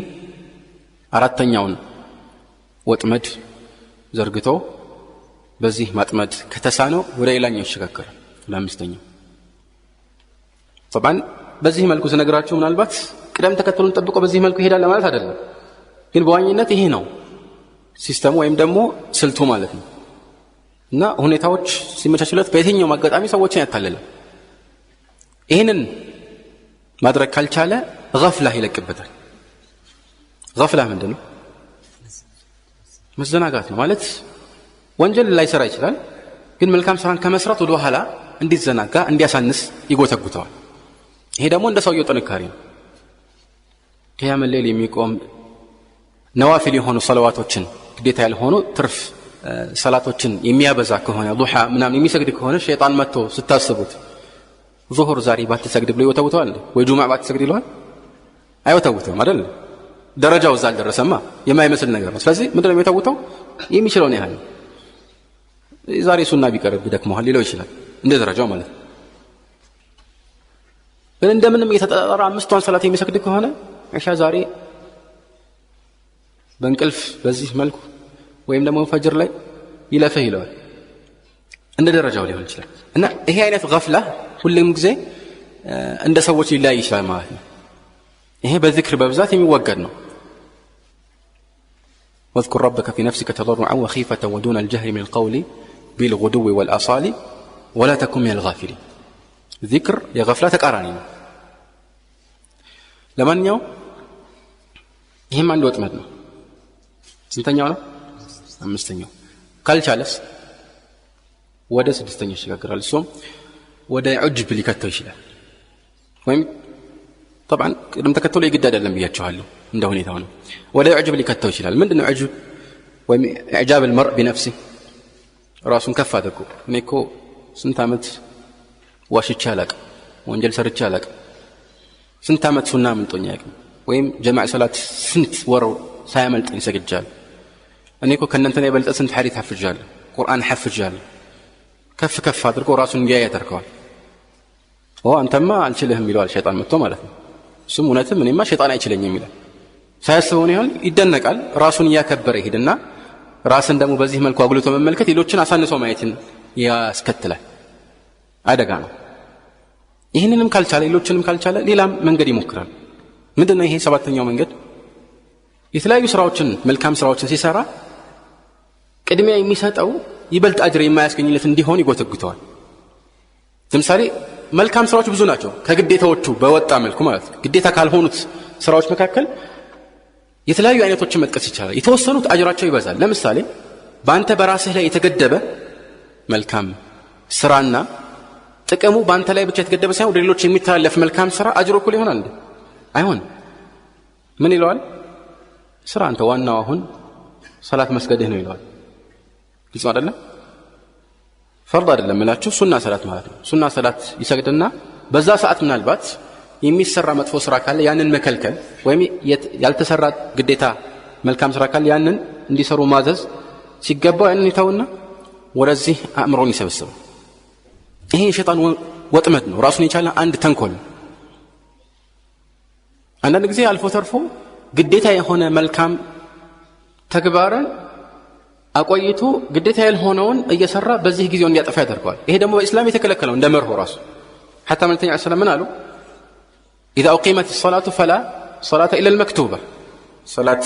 አራተኛውን ወጥመድ ዘርግቶ በዚህ ማጥመድ ከተሳነው ወደ ሌላኛው ይሸጋገራል። ለአምስተኛው طبعا በዚህ መልኩ ስነግራችሁ ምናልባት ቅደም ተከተሉን ጠብቆ በዚህ መልኩ ይሄዳል ለማለት አይደለም፣ ግን በዋኝነት ይሄ ነው ሲስተሙ ወይም ደግሞ ስልቱ ማለት ነው። እና ሁኔታዎች ሲመቻቹለት በየትኛው አጋጣሚ ሰዎችን ያታለላል። ይሄንን ማድረግ ካልቻለ غفላ ይለቅበታል። غفላ ምንድነው? መዘናጋት ነው ማለት ወንጀል ላይሰራ ይችላል፣ ግን መልካም ስራን ከመስራት ወደ ኋላ እንዲዘናጋ እንዲያሳንስ ይጎተጉተዋል። ይሄ ደግሞ እንደ ሰውየው ጥንካሬ ነው። ቂያም ሌሊት የሚቆም ነዋፊል የሆኑ ሰለዋቶችን ግዴታ ያልሆኑ ትርፍ ሰላቶችን የሚያበዛ ከሆነ ዱሃ ምናምን የሚሰግድ ከሆነ ሸይጣን መጥቶ ስታስቡት ዙሁር ዛሬ ባትሰግድ ብሎ ይወተውተዋል ወይ ጁማዓ ባትሰግድ ይለዋል? አይወተውተውም አይደል? ደረጃው እዛ አልደረሰማ የማይመስል ነገር ነው። ስለዚህ ምንድነው የሚወተውተው? የሚችለውን ያህል ዛሬ ሱና ቢቀርብ ደክሞሃል ሊለው ይችላል፣ እንደ ደረጃው ማለት ነው። ግን እንደምንም እየተጠራራ አምስቷን ሰላት የሚሰግድ ከሆነ ኢሻ ዛሬ በእንቅልፍ በዚህ መልኩ ወይም ደግሞ ፈጅር ላይ ይለፈህ ይለዋል፣ እንደ ደረጃው ሊሆን ይችላል። እና ይሄ አይነት غفላ ሁሉም ጊዜ እንደ ሰዎች ሊለያይ ይችላል ማለት ነው። ይሄ በዚክር በብዛት የሚወገድ ነው። واذكر ربك في نفسك تضرعا وخيفة ودون الجهر من القول بالغدو والآصال ولا تكن من الغافلين። ذكر የغفላ ተቃራኒ ነው። ለማንኛውም ይሄም አንድ ወጥመድ ነው። ስንተኛው ነው? አምስተኛው። ካልቻለስ ወደ ስድስተኛው ይሸጋገራል። እሱም ወደ ዑጅብ ሊከተው ይችላል። ወይም طبعا ቅድም ተከተሉ የግድ አይደለም ብያችኋለሁ፣ እንደ ሁኔታው ነው። ወደ ዑጅብ ሊከተው ይችላል። ምንድነው ዑጅብ? ወይም ኢዕጃብ المرء بنفسه ራሱን ከፍ አድርጎ እኔ እኮ ስንት ዓመት ዋሽቼ አላቅም፣ ወንጀል ሰርቼ አላቅም፣ ስንት ዓመት ሱና ምንጦኝ አያቅም፣ ወይም ጀማዕ ሰላት ስንት ወር ሳያመልጠኝ ሰግጃለሁ፣ እኔ እኮ ከእናንተ የበለጠ ስንት ሐዲስ ሐፍጃለሁ፣ ቁርአን ሐፍጃለሁ። ከፍ ከፍ አድርጎ ራሱን እንዲያይ ያደርገዋል። አንተማ አልችልህም ይለዋል ሸይጣን መጥቶ ማለት ነው። እሱም እውነትም እኔማ ሸይጣን አይችለኝም ይላል። ሳያስበው ይሆን ይደነቃል። ራሱን እያከበረ ይሄድና ራስን ደግሞ በዚህ መልኩ አጉልቶ መመልከት ሌሎችን አሳንሶ ማየትን ያስከትላል። አደጋ ነው። ይህንንም ካልቻለ ሌሎችንም ካልቻለ ሌላም መንገድ ይሞክራል። ምንድነው ይሄ? ሰባተኛው መንገድ የተለያዩ ስራዎችን መልካም ስራዎችን ሲሰራ ቅድሚያ የሚሰጠው ይበልጥ አጅር የማያስገኝለት እንዲሆን ይጎተጉተዋል። ለምሳሌ መልካም ስራዎች ብዙ ናቸው ከግዴታዎቹ በወጣ መልኩ ማለት ግዴታ ካልሆኑት ስራዎች መካከል የተለያዩ አይነቶችን መጥቀስ ይቻላል የተወሰኑት አጅራቸው ይበዛል ለምሳሌ በአንተ በራስህ ላይ የተገደበ መልካም ስራና ጥቅሙ በአንተ ላይ ብቻ የተገደበ ሳይሆን ወደ ሌሎች የሚተላለፍ መልካም ስራ አጅሩ እኩል ይሆናል እንዴ አይሆን ምን ይለዋል ስራ አንተ ዋናው አሁን ሰላት መስገድህ ነው ይለዋል ግልጽ አይደለም ፈርድ አይደለም እላችሁ ሱና ሰላት ማለት ነው ሱና ሰላት ይሰግድና በዛ ሰዓት ምናልባት የሚሰራ መጥፎ ስራ ካለ ያንን መከልከል ወይም ያልተሰራ ግዴታ መልካም ስራ ካለ ያንን እንዲሰሩ ማዘዝ ሲገባው ያንን ይተውና ወደዚህ አእምሮን ይሰበስባል ይሄ የሸይጣን ወጥመድ ነው ራሱን የቻለ አንድ ተንኮል አንዳንድ ጊዜ አልፎ ተርፎ ግዴታ የሆነ መልካም ተግባርን አቆይቶ ግዴታ ያልሆነውን እየሰራ በዚህ ጊዜውን እንዲያጠፋ ያደርገዋል ይሄ ደግሞ በእስላም የተከለከለው እንደ መርሆ ራሱ حتى من تنيا السلام من قالوا إذا أقيمت الصلاة فلا صلاة إلا المكتوبة صلاة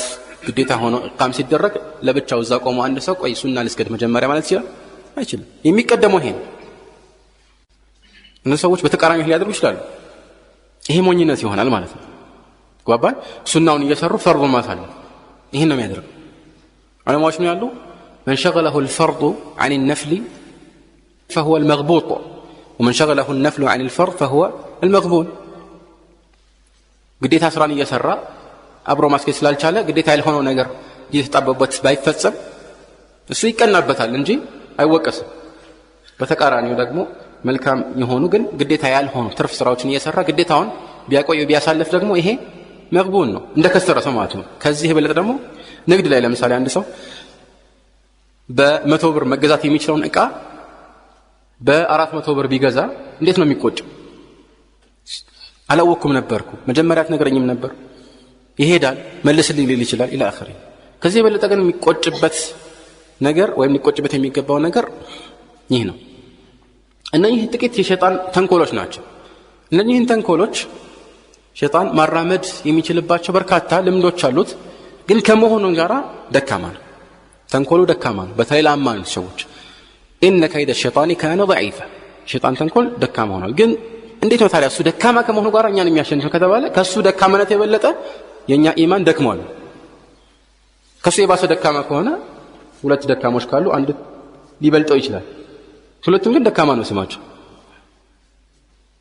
ግዴታ ሆኖ እቃም ሲደረግ ለብቻው እዛ ቆሞ አንድ ሰው ቆይ ሱና ልስገድ መጀመሪያ ማለት ይችላል አይችልም የሚቀደመው ይሄ እነሱ ሰዎች በተቃራኒ ሊያደርጉ ይችላሉ ይሄ ሞኝነት ይሆናል ማለት ነው ጓባን ሱናውን እየሰሩ ፈርዱ ማሳለ ይሄን ነው የሚያደርገው ዑለማዎች ነው ያሉ من شغله الفرض عن النفل فهو المغبوط ومن شغله النفل عن الفرض فهو المغبون ግዴታ ስራን እየሰራ አብሮ ማስከስ ስላልቻለ ግዴታ ያልሆነው ነገር እየተጣበበት ባይፈጸም እሱ ይቀናበታል እንጂ አይወቀስም በተቃራኒው ደግሞ መልካም የሆኑ ግን ግዴታ ያልሆኑ ትርፍ ስራዎችን እየሰራ ግዴታውን ቢያቆይ ቢያሳልፍ ደግሞ ይሄ መግቡን ነው እንደከሰረ ሰው ማለት ነው ከዚህ በለጠ ደግሞ ንግድ ላይ ለምሳሌ አንድ ሰው በ100 ብር መገዛት የሚችለውን ዕቃ በ400 ብር ቢገዛ እንዴት ነው የሚቆጨው አላወኩም ነበርኩ መጀመሪያ አትነግረኝም ነበር ይሄዳል መልስልኝ ሊል ይችላል ኢላ አኺሪ ከዚህ በለጠ ግን የሚቆጭበት ነገር ወይም ሊቆጭበት የሚገባው ነገር ይህ ነው እነዚህ ጥቂት የሸይጣን ተንኮሎች ናቸው እነዚህን ተንኮሎች ሸይጣን ማራመድ የሚችልባቸው በርካታ ልምዶች አሉት ግን ከመሆኑ ጋር ደካማ ነው ተንኮሉ ደካማ ነው በተለይ ለአማኝ ሰዎች ان كيد الشيطان كان ضعيفا ሸይጣን ተንኮል ደካማ ሆኗል ግን እንዴት ነው ታዲያ እሱ ደካማ ከመሆኑ ጋር እኛን የሚያሸንፈው ከተባለ ከሱ ደካማነት የበለጠ የኛ ኢማን ደክሟል ከሱ የባሰ ደካማ ከሆነ ሁለት ደካሞች ካሉ አንድ ሊበልጠው ይችላል ሁለቱም ግን ደካማ ነው ስማቸው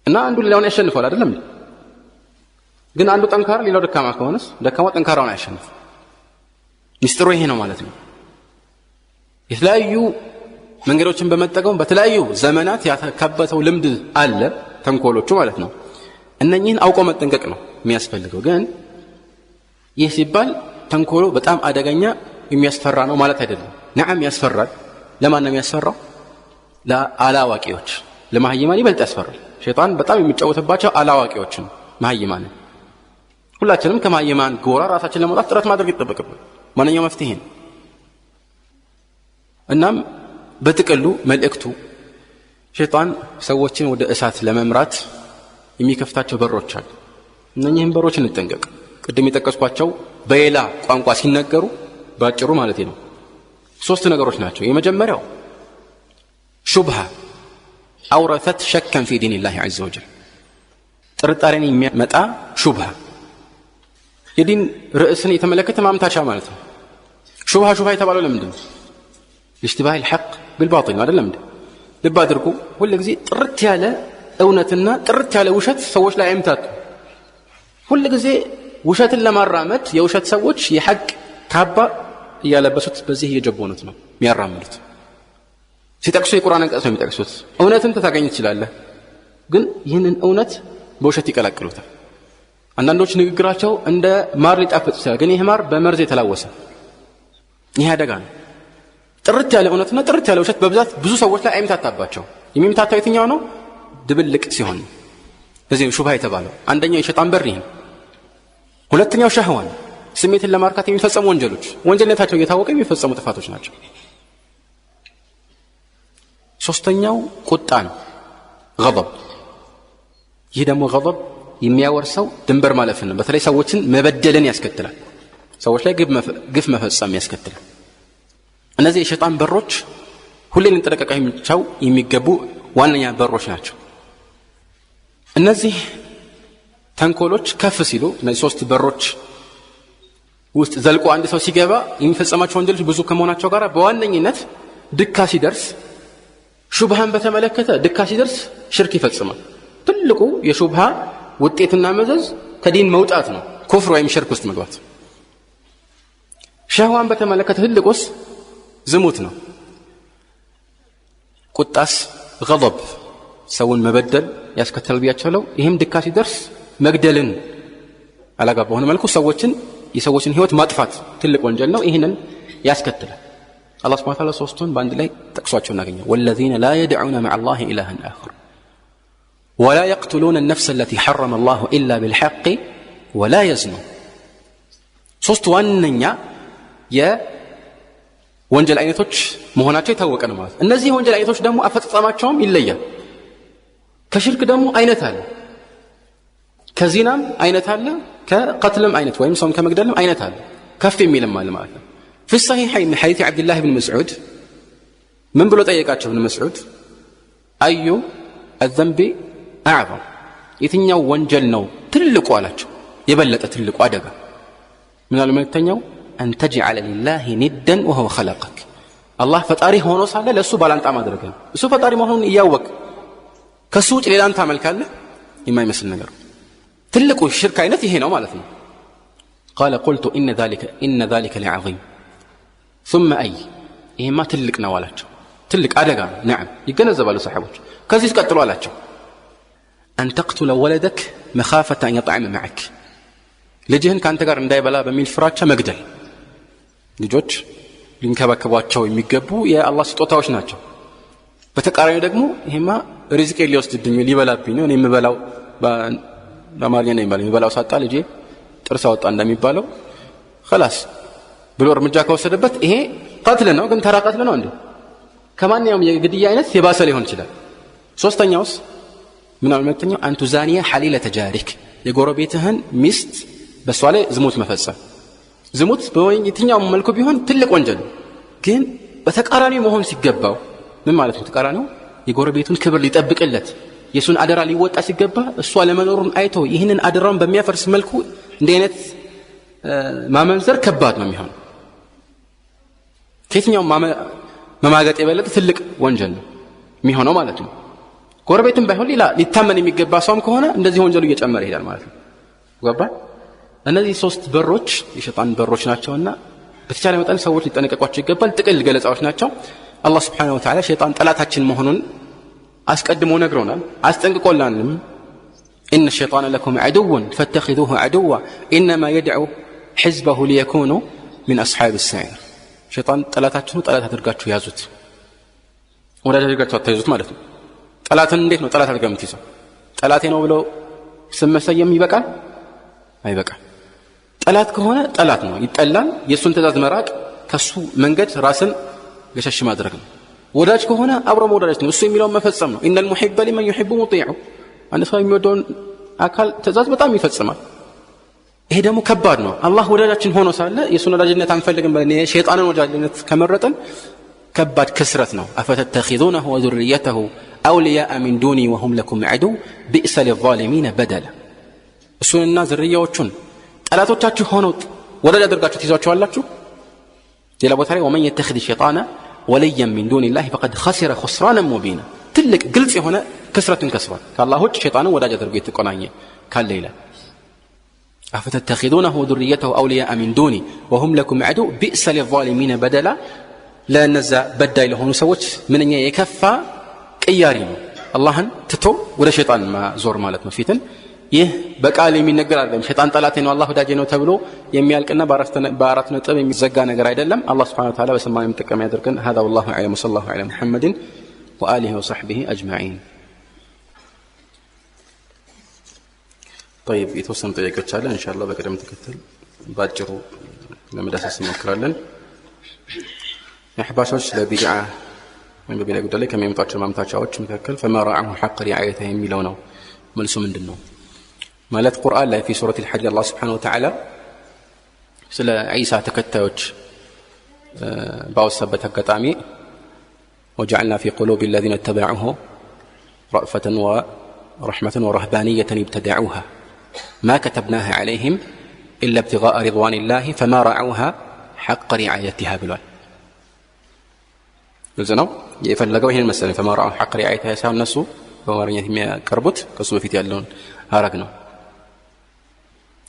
እና አንዱ ሌላውን ያሸንፋል አይደለም ግን አንዱ ጠንካራ ሌላው ደካማ ከሆነስ ደካማው ጠንካራውን ያሸንፍ ሚስጥሩ ይሄ ነው ማለት ነው የተለያዩ መንገዶችን በመጠቀም በተለያዩ ዘመናት ያተከበተው ልምድ አለ ተንኮሎቹ ማለት ነው እነኚህን አውቆ መጠንቀቅ ነው የሚያስፈልገው ግን ይህ ሲባል ተንኮሉ በጣም አደገኛ የሚያስፈራ ነው ማለት አይደለም ነዓም ያስፈራል ለማን ነው የሚያስፈራው ለአላዋቂዎች ለማህይማን ይበልጥ ያስፈራል ሸይጣን በጣም የሚጫወትባቸው አላዋቂዎችን ማህይማን ሁላችንም ከማህይማን ጎራ ራሳችንን ለማውጣት ጥረት ማድረግ ይጠበቅብናል ማንኛው መፍትሄ ነው እናም በጥቅሉ መልእክቱ ሸይጣን ሰዎችን ወደ እሳት ለመምራት የሚከፍታቸው በሮች አሉ እነኚህን በሮች እንጠንቀቅ ቅድም የጠቀስኳቸው በሌላ ቋንቋ ሲነገሩ ባጭሩ ማለት ነው ሶስት ነገሮች ናቸው የመጀመሪያው ሹብሃ አውረተት ሸከን في دين الله عز وجل ጥርጣሬን የሚያመጣ ሹብሃ የዲን ርዕስን የተመለከተ ማምታቻ ማለት ነው ሹብሃ የተባለው ለምንድን ነው اشتباه الحق بالباطل አይደለም እንዴ ልብ አድርጉ ሁሉ ጊዜ ጥርት ያለ እውነትና ጥርት ያለ ውሸት ሰዎች ላይ አይምታቱ ሁሉ ጊዜ ውሸትን ለማራመድ የውሸት ሰዎች የሐቅ ካባ ያለበሱት በዚህ እየጀቦኑት ነው የሚያራምዱት ሲጠቅሱ የቁርአን አንቀጽ ነው የሚጠቅሱት እውነትን ተታገኝ ይችላል ግን ይህንን እውነት በውሸት ይቀላቅሉታል አንዳንዶች ንግግራቸው እንደ ማር ሊጣፍጥ ይችላል ግን ይህ ማር በመርዝ የተላወሰ ይህ አደጋ ነው ጥርት ያለ እውነትና ጥርት ያለ ውሸት በብዛት ብዙ ሰዎች ላይ አይምታታባቸው የሚምታታው የትኛው ነው ድብልቅ ሲሆን ለዚህ ሹብሃ የተባለው አንደኛው የሸይጣን በር ይሄ ሁለተኛው ሸህዋን ስሜትን ለማርካት የሚፈጸሙ ወንጀሎች ወንጀልነታቸው እየታወቀ የሚፈጸሙ ጥፋቶች ናቸው ሶስተኛው ቁጣ ነው غضب ይህ ደግሞ غضب የሚያወርሰው ድንበር ማለፍን ነው በተለይ ሰዎችን መበደልን ያስከትላል ሰዎች ላይ ግፍ መፈጸም ያስከትላል እነዚህ የሸይጣን በሮች ሁሌ ልንጠነቀቃቸው የሚገቡ ዋነኛ በሮች ናቸው እነዚህ ተንኮሎች ከፍ ሲሉ እነዚህ ሶስት በሮች ውስጥ ዘልቆ አንድ ሰው ሲገባ የሚፈጸማቸው ወንጀሎች ብዙ ከመሆናቸው ጋር በዋነኝነት ድካ ሲደርስ ሹብሃን በተመለከተ ድካ ሲደርስ ሽርክ ይፈጽማል። ትልቁ የሹብሃ ውጤትና መዘዝ ከዲን መውጣት ነው፣ ኩፍር ወይም ሽርክ ውስጥ መግባት። ሸህዋን በተመለከተ ትልቁስ ዝሙት ነው። ቁጣስ ገضብ ሰውን መበደል ያስከተል ቢያቻለው ይህም ድካ ሲደርስ መግደልን አላጋባ በሆነ መልኩ የሰዎችን ህይወት ማጥፋት ትልቅ ወንጀል ነው። ይህንን ያስከትላል። አላህ Subhanahu Wa Ta'ala ሶስቱን በአንድ ላይ ጠቅሷቸው እናገኛለን። والذين لا يدعون مع الله إلها آخر ولا يقتلون النفس التي حرم الله إلا بالحق ولا يزنون ሶስት ዋነኛ የወንጀል አይነቶች መሆናቸው የታወቀ ነው ማለት። እነዚህ ወንጀል አይነቶች ደግሞ አፈጻጸማቸውም ይለያል። ከሽርክ ደግሞ አይነት አለ፣ ከዚናም አይነት አለ፣ ከቀትልም አይነት ወይም ሰውን ከመግደልም አይነት አለ፣ ከፍ የሚልም አለ ማለት ነው። في الصحيحين من حديث عبد الله بن مسعود من بلو ጠየቃቸው ابن مسعود أي الذنب أعظم የትኛው ወንጀል ነው ትልቁ አላቸው። የበለጠ ትልቁ አደጋ ምን አለ መልእክተኛው أن تجعل لله ندا وهو خلقك الله ፈጣሪ ሆኖ ሳለ ለሱ ባላንጣ ማድረግ ነው። እሱ ፈጣሪ መሆኑን እያወቅ ከሱ ውጭ ሌላን ታመልካለህ የማይመስል ነገር ትልቁ ሽርክ አይነት ይሄ ነው ማለት ነው። قال قلت إن ذلك لعظيم ثم أي ይሄማ ትልቅ ነው አላቸው። ትልቅ አደጋ ነው። نعم ይገነዘባሉ ሰሃቦች። ከዚህ ቀጥሎ አላቸው أن تقتل ولدك مخافة أن يطعم معك ልጅህን ካንተ ጋር እንዳይበላ በሚል ፍራቻ መግደል። ልጆች ሊንከባከቧቸው የሚገቡ የአላህ ስጦታዎች ናቸው። በተቃራኒው ደግሞ ይሄማ ሪዝቅ ሊወስድብኝ ሊበላብኝ ነው እኔ የምበላው በአማርኛ ነው የሚበላው ሳጣ ልጄ ጥርስ አወጣ እንደሚባለው خلاص ብሎ እርምጃ ከወሰደበት ይሄ ቀትል ነው። ግን ተራ ቀትል ነው እንዴ? ከማንኛውም የግድያ አይነት የባሰ ሊሆን ይችላል። ሶስተኛውስ ምን አልመተኛው አንቱ ዛኒያ ሐሊለ ተጃሪክ የጎረቤትህን ሚስት በሷ ላይ ዝሙት መፈጸም። ዝሙት በየትኛው መልኩ ቢሆን ትልቅ ወንጀል ነው። ግን በተቃራኒው መሆን ሲገባው ምን ማለት ነው? ተቃራኒው የጎረቤቱን ክብር ሊጠብቅለት የሱን አደራ ሊወጣ ሲገባ እሷ ለመኖሩን አይቶ ይህንን አደራውን በሚያፈርስ መልኩ እንዲህ አይነት ማመንዘር ከባድ ነው የሚሆነው። ከየትኛው መማገጥ የበለጠ ትልቅ ወንጀል ነው የሚሆነው ማለት ነው። ጎረቤትም ባይሆን ሌላ ሊታመን የሚገባ ሰውም ከሆነ እንደዚህ ወንጀሉ እየጨመረ ይሄዳል ማለት ነው። ገባ? እነዚህ ሶስት በሮች የሸይጣን በሮች ናቸውና በተቻለ መጠን ሰዎች ሊጠነቀቋቸው ይገባል። ጥቅል ገለጻዎች ናቸው። አላህ Subhanahu Wa Ta'ala ሸይጣን ጠላታችን መሆኑን አስቀድሞ ነግሮናል፣ አስጠንቅቆልናልም። إن الشيطان لكم عدو فاتخذوه عدوا إنما يدعو حزبه ليكونوا من أصحاب السعير ሸይጣን ጠላታችሁ ጠላት አድርጋችሁ ያዙት፣ ወዳጅ አድርጋችሁ አትያዙት ማለት ነው። ጠላትን እንዴት ነው ጠላት አድርገህ የምትይዘው? ጠላቴ ነው ብሎ ስም መሰየም ይበቃል? አይበቃም። ጠላት ከሆነ ጠላት ነው፣ ይጠላል። የሱን ትእዛዝ መራቅ ከሱ መንገድ ራስን ገሸሽ ማድረግ ነው። ወዳጅ ከሆነ አብሮ መውደድ ነው፣ እሱ የሚለውን መፈጸም ነው። ኢነል ሙሂበ ሊመን ዩሂቡ ሙጢዑ አንድ ሰው የሚወደውን አካል ትእዛዝ በጣም ይፈጽማል። ይሄ ደግሞ ከባድ ነው። አላህ ወዳጃችን ሆኖ ሳለ የሱን ወዳጅነት አንፈልግም ብለን የሸይጣንን ወዳጅነት ከመረጥን ከባድ ክስረት ነው። አፈተተኺዙነሁ ወዙርየተሁ አውሊያአ ሚን ዱኒ ወሁም ለኩም ዐዱው ቢእሰ ሊዛሊሚነ በደላ እሱንና ዝርያዎቹን ጠላቶቻችሁ ሆነው ወዳጅ አድርጋችሁ ትይዟቸዋላችሁ። ሌላ ቦታ ላይ ወመን የተኺዝ ሸይጣነ ወልያን ሚን ዱኒላሂ ፈቀድ ኸሲረ ኹስራነን ሙቢና ትልቅ ግልጽ የሆነ ክስረትን ከስሯል። ከአላህ ውጭ ሸይጣንን ወዳጅ አድርጎ የተቆናኘ ካለ ይላል أفتتخذونه وذريته أولياء من دوني وهم لكم عدو بئس للظالمين بدلا لا نزا بداي لهون سوت من أن يكفى كيارين الله تتو ولا شيطان ما زور مالت مفيتن بقالي من نقر عدم شيطان طلعتين والله داجينو تبلو يميالكنا بارتنا طب يمزقا نقر عدلم الله سبحانه وتعالى بسما يمتكم يدركن هذا والله أعلم وصلى الله على محمد وآله وصحبه أجمعين. طيب يتوسم طريقة على إن شاء الله بقدر متكتل باجروا لما داسس نكرلن يحباسوش لبيدعة من بين يقول لك كم يمتعش ما متعشاوش متكل فما راعه حق رعايته يميلونه ملسو من دنو مالت قرآن لا في سورة الحج الله سبحانه وتعالى سلا عيسى تكتوش باو السبت وجعلنا في قلوب الذين اتبعوه رأفة رحمة ورهبانية ابتدعوها ما كتبناها عليهم إلا ابتغاء رضوان الله فما رعوها حق رعايتها بالوال لذلك يفلقوا هنا المسألة فما رعوا حق رعايتها يساو الناس فمارنية كربت كسوة في تيالون هارقنا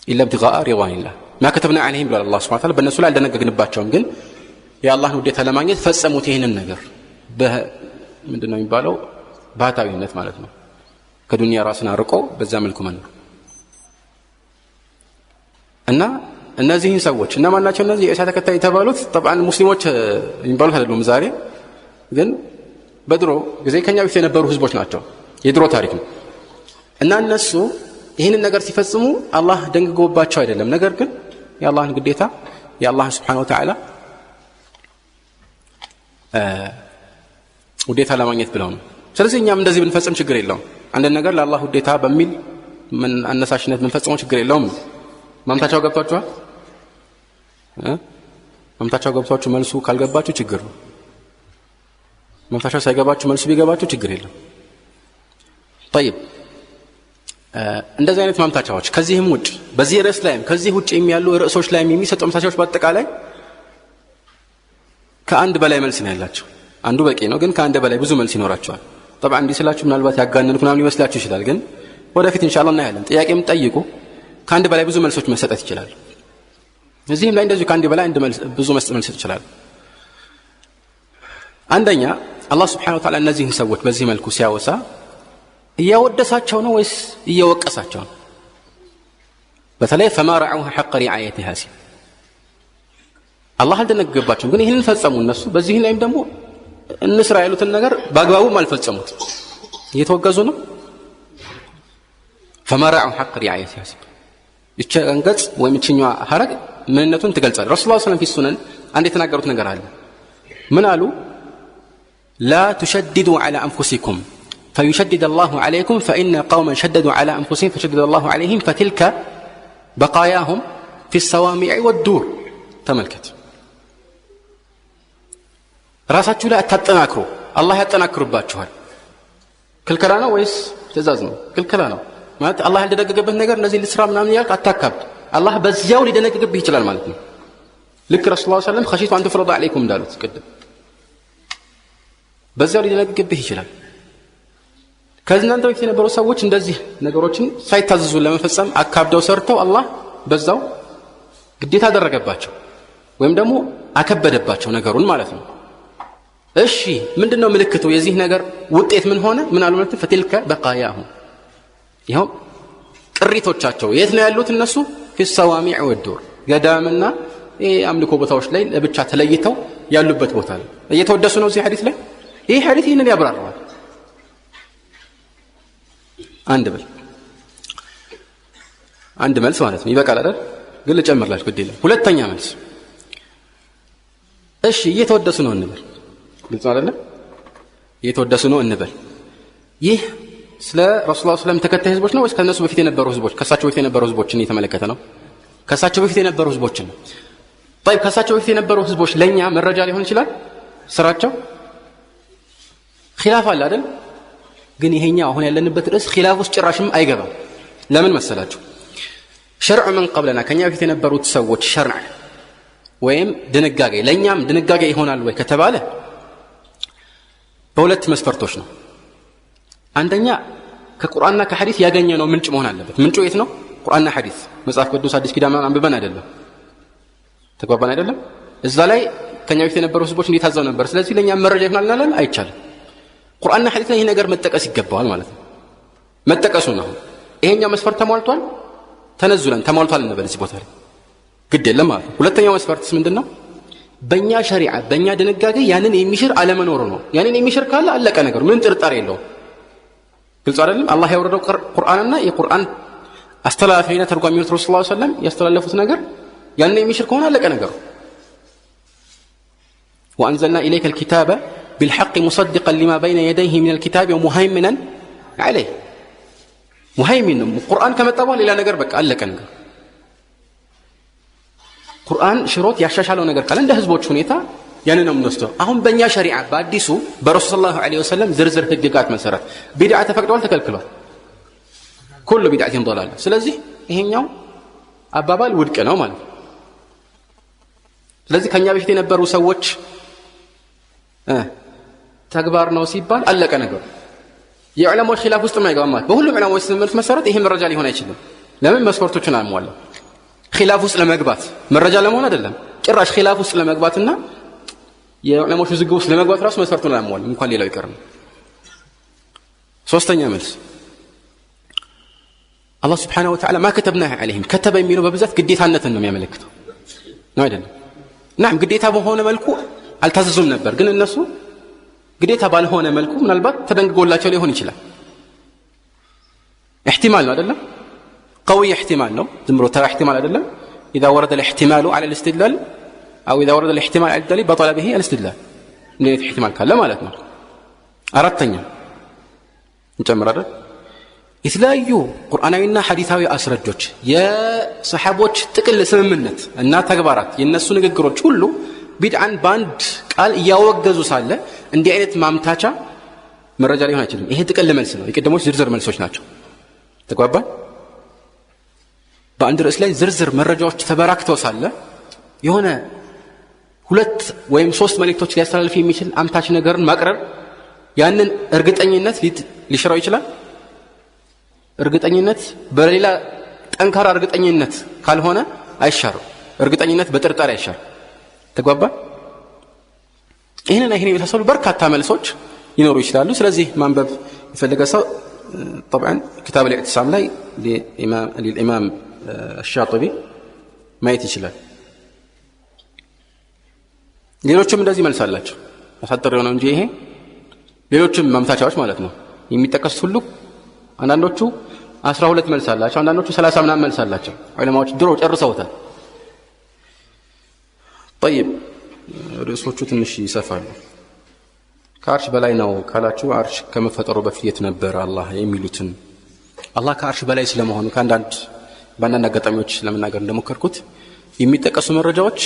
إلا ابتغاء رضوان الله ما كتبنا عليهم بالوال الله سبحانه وتعالى بالنسول عندنا قنباتهم قل يا الله وديتها لما يتفسموا تهين النقر به من دون يبالو باتاوي النت مالتنا كدنيا راسنا رقو بزاملكم النور እና እነዚህን ሰዎች እና ማናቸው እነዚህ የኢሳ ተከታይ የተባሉት طبعا ሙስሊሞች የሚባሉት አይደሉም ዛሬ ግን በድሮ ጊዜ ከኛ በፊት የነበሩ ህዝቦች ናቸው የድሮ ታሪክ ነው እና እነሱ ይህንን ነገር ሲፈጽሙ አላህ ደንግጎባቸው አይደለም ነገር ግን የአላህን ግዴታ የአላህን Subhanahu Wa Ta'ala ውዴታ ለማግኘት ብለው ነው ስለዚህ እኛም እንደዚህ ብንፈጽም ችግር የለውም አንድ ነገር ለአላህ ውዴታ በሚል ምን አነሳሽነት ብንፈጽመው ችግር የለውም ማምታቻው ገብቷችኋል ማምታቻው ገብቷችሁ መልሱ ካልገባችሁ ችግር ነው ማምታቻው ሳይገባችሁ መልሱ ቢገባችሁ ችግር የለም طيب እንደዚህ አይነት ማምታቻዎች ከዚህም ውጭ በዚህ ርዕስ ላይም ከዚህ ውጭ የሚያሉ ርዕሶች ላይም የሚሰጡ ማምታቻዎች በአጠቃላይ ከአንድ በላይ መልስ ነው ያላቸው አንዱ በቂ ነው ግን ከአንድ በላይ ብዙ መልስ ይኖራቸዋል طبعا እንዲህ ስላችሁ ምናልባት ያጋነንኩ ምናምን ይመስላችሁ ይችላል ግን ወደፊት ኢንሻአላህ እናያለን ጥያቄም ጠይቁ ከአንድ በላይ ብዙ መልሶች መሰጠት ይችላል እዚህም ላይ እንደዚህ ከአንድ በላይ ብዙ መልስ ይችላል አንደኛ አላህ Subhanahu Wa Ta'ala እነዚህን ሰዎች በዚህ መልኩ ሲያወሳ እያወደሳቸው ነው ወይስ እየወቀሳቸው ነው በተለይ فما رعوها حق رعايتها አላህ አልደነገገባቸውም ግን ይህንን ፈጸሙ እነሱ በዚህ ላይም ደግሞ እንስራ ያሉትን ነገር በአግባቡ ማልፈጸሙት እየተወገዙ ነው فما رعوا حق رعايتها እቺ አንቀጽ ወይም እቺኛዋ ሐረግ ምንነቱን ትገልጻለች ረሱላህ ሰለላሁ ዐለይሂ ወሰለም አንድ የተናገሩት ነገር አለ ምን አሉ لا تشددوا على أنفسكم فيشدد الله عليكم فإن قوما شددوا على أنفسهم فشدد الله عليهم فتلك بقاياهم في الصوامع والدور تملكت راساتችሁ ላይ አታጠናክሩ አላህ ያጠናክሩባችኋል ክልከላ ነው ወይስ ትእዛዝ ነው ክልከላ ነው ማለት አላህ ያልደነገገበት ነገር እንደዚህ ልስራ ምናምን ያልክ አታካብድ አላህ በዚያው ሊደነግግብህ ይችላል ማለት ነው ልክ ረሱላህ ሰለላሁ ዐለይሂ ወሰለም خشيت أن تفرض عليكم እንዳሉት ቅድም በዚያው ሊደነግግብህ ይችላል ከእናንተ በፊት የነበሩ ሰዎች እንደዚህ ነገሮችን ሳይታዘዙ ለመፈጸም አካብደው ሰርተው አላህ በዛው ግዴታ አደረገባቸው ወይም ደግሞ አከበደባቸው ነገሩን ማለት ነው እሺ ምንድነው ምልክቱ የዚህ ነገር ውጤት ምን ሆነ ምን አሉ ማለት فتلك بقاياهم ይሄው ቅሪቶቻቸው የት ነው ያሉት እነሱ في الصوامع والدور ገዳምና አምልኮ ቦታዎች ላይ ለብቻ ተለይተው ያሉበት ቦታ ላይ እየተወደሱ ነው እዚህ ሐዲስ ላይ ይሄ ሐዲስ ይሄንን ያብራራዋል አንድ መልስ ማለት ነው ይበቃል አይደል ግን ልጨምርላችሁ ግድ የለም ሁለተኛ መልስ እሺ እየተወደሱ ነው እንበል ግልጽ አይደለም እየተወደሱ ነው እንበል ይህ ስለ ረሱላህ ሰለላሁ ተከታይ ህዝቦች ነው ወይስ ከነሱ በፊት የነበሩ ህዝቦች ከሳቸው በፊት የነበሩ ህዝቦችን እየተመለከተ ነው ከሳቸው በፊት የነበሩ ህዝቦችን ነው طيب ከሳቸው በፊት የነበሩ ህዝቦች ለኛ መረጃ ሊሆን ይችላል ስራቸው ኺላፍ አለ አይደል ግን ይሄኛ አሁን ያለንበት ርዕስ ኺላፍ ውስጥ ጭራሽም አይገባም ለምን መሰላችሁ ሸርዕ ምን ቀብለና ከኛ በፊት የነበሩት ሰዎች ሸርዕ ወይም ድንጋጌ ለኛም ድንጋጌ ይሆናል ወይ ከተባለ በሁለት መስፈርቶች ነው አንደኛ ከቁርአንና ከሐዲስ ያገኘነው ምንጭ መሆን አለበት ምንጩ የት ነው ቁርአንና ሐዲስ መጽሐፍ ቅዱስ አዲስ ኪዳን አንብበን አይደለም ተግባባን አይደለም እዛ ላይ ከኛ በፊት የነበሩ ህዝቦች እንዴት ታዘው ነበር ስለዚህ ለኛ መረጃ ይሆናል አይቻልም ቁርአንና ሐዲስ ላይ ይሄ ነገር መጠቀስ ይገባዋል ማለት ነው መጠቀሱ ነው ይሄኛው መስፈርት ተሟልቷል ተነዙለን ተሟልቷል እንበል እዚህ ቦታ ላይ ግድ የለም ማለት ነው ሁለተኛው መስፈርትስ ምንድነው በእኛ ሸሪዓ በእኛ ድንጋጌ ያንን የሚሽር አለመኖር ነው ያንን የሚሽር ካለ አለቀ ነገር ምን ጥርጣሬ የለውም ግልጽ አይደለም አላህ ያወረደው ቁርአንና የቁርአን አስተላላፊና ተርጓሚው ረሱላህ ሰለላሁ ዐለይሂ ወሰለም ያስተላለፉት ነገር ያንን የሚሽር ከሆነ አለቀ ነገሩ وأنزلنا إليك الكتاب بالحق مصدقا لما بين يديه من الكتاب ومهيمنا عليه مهيمن القرآن كما تبغى إلى نجر بك قال لك نجر قرآن شروط يشاشالو نجر قال عنده حزبوت شنيتا يعني نمنستو أهم بنيا شريعة بعديسو برسول الله عليه وسلم زرزر هجقات مسرات بدعة تفقدوا تكلكلوا ኩሉ ቢድዓቲን ضላላ። ስለዚህ ይሄኛው አባባል ውድቅ ነው ማለት ነው። ስለዚህ ከኛ በፊት የነበሩ ሰዎች ተግባር ነው ሲባል አለቀ ነገሩ። የዑለማዎች ኺላፍ ውስጥ የማይገባ ማለት በሁሉም ዑለማዎች ስምምነት መሰረት ይሄ መረጃ ሊሆን አይችልም። ለምን? መስፈርቶችን አሟላ። ኺላፍ ውስጥ ለመግባት መረጃ ለመሆን አይደለም፣ ጭራሽ ኺላፍ ውስጥ ለመግባትና የዑለማዎች ውዝግብ ውስጥ ለመግባት ራሱ መስፈርቱን አሟላ፣ እንኳን ሌላው ይቀር ነው። ሶስተኛ መልስ አላህ Subhanahu Wa Ta'ala ما كتبناه عليهم ከተበ የሚለው በብዛት ግዴታነትን ነው የሚያመለክተው ነው አይደለም? ናም ግዴታ በሆነ መልኩ አልታዘዙም ነበር፣ ግን እነሱ ግዴታ ባልሆነ መልኩ ምናልባት ተደንግጎላቸው ሊሆን ይችላል። احتمال ነው አይደለም? قوي احتمال ነው፣ ዝም ብሎ ተራ احتمال አይደለም። اذا ورد الاحتمال على الاستدلال او اذا ورد الاحتمال على الدليل بطل به الاستدلال ምን احتمال ካለ ማለት ነው። አራተኛ እንጨምራለን የተለያዩ ቁርአናዊና ሐዲሳዊ አስረጆች የሰሐቦች ጥቅል ስምምነት እና ተግባራት የነሱ ንግግሮች ሁሉ ቢድዓን ባንድ ቃል እያወገዙ ሳለ እንዲህ አይነት ማምታቻ መረጃ ሊሆን አይችልም። ይሄ ጥቅል መልስ ነው። የቀደሞች ዝርዝር መልሶች ናቸው። ተግባባን? በአንድ ርዕስ ላይ ዝርዝር መረጃዎች ተበራክተው ሳለ የሆነ ሁለት ወይም ሶስት መልእክቶች ሊያስተላልፍ የሚችል አምታች ነገርን ማቅረብ ያንን እርግጠኝነት ሊሽራው ይችላል። እርግጠኝነት በሌላ ጠንካራ እርግጠኝነት ካልሆነ አይሻርም። እርግጠኝነት በጥርጣሬ አይሻርም። ተግባባ? ይሄንን የመሳሰሉ በርካታ መልሶች ሊኖሩ ይችላሉ። ስለዚህ ማንበብ የፈለገ ሰው طبعا كتاب الاعتصام ላይ للامام الشاطبي ማየት ይችላል። ሌሎችም እንደዚህ መልሳላቸው አሳጥረው ነው እንጂ ይሄ ሌሎችም ማምታቻዎች ማለት ነው የሚጠቀሱት ሁሉ አንዳንዶቹ 12 መልስ አላቸው፣ አንዳንዶቹ 30 ምናምን መልስ አላቸው። ዑለማዎች ድሮ ጨርሰውታል። طيب ርዕሶቹ ትንሽ ይሰፋሉ። ከአርሽ በላይ ነው ካላችሁ አርሽ ከመፈጠሩ በፊት ነበር አላህ የሚሉትን አላህ ከአርሽ በላይ ስለመሆኑ በአንዳንድ አጋጣሚዎች ለመናገር እንደሞከርኩት የሚጠቀሱ መረጃዎች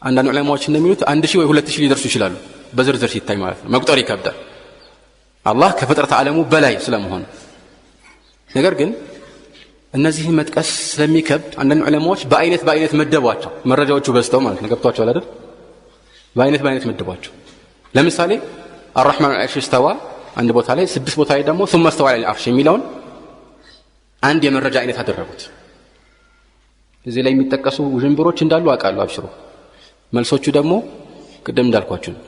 አንዳንድ ዑለማዎች እንደሚሉት 1000 ወይ 2000 ሊደርሱ ይችላሉ። በዝርዝር ሲታይ ማለት ነው። መቁጠር ይከብዳል አላህ ከፍጥረት ዓለሙ በላይ ስለመሆኑ። ነገር ግን እነዚህን መጥቀስ ስለሚከብድ አንዳንድ ዑለማዎች በአይነት መደቧቸው። መረጃዎቹ በዝተው ማለት ነው። ገብቷቸዋል አይደል? በአይነት መደቧቸው። ለምሳሌ الرحمن على العرش استوى አንድ ቦታ ላይ 6 ቦታ ላይ ደግሞ ثم استوى على العرش የሚለውን አንድ የመረጃ አይነት አደረጉት። እዚህ ላይ የሚጠቀሱ ውዥንብሮች እንዳሉ አውቃለሁ። አብሽሩ። መልሶቹ ደግሞ ቅድም እንዳልኳችሁ ነው።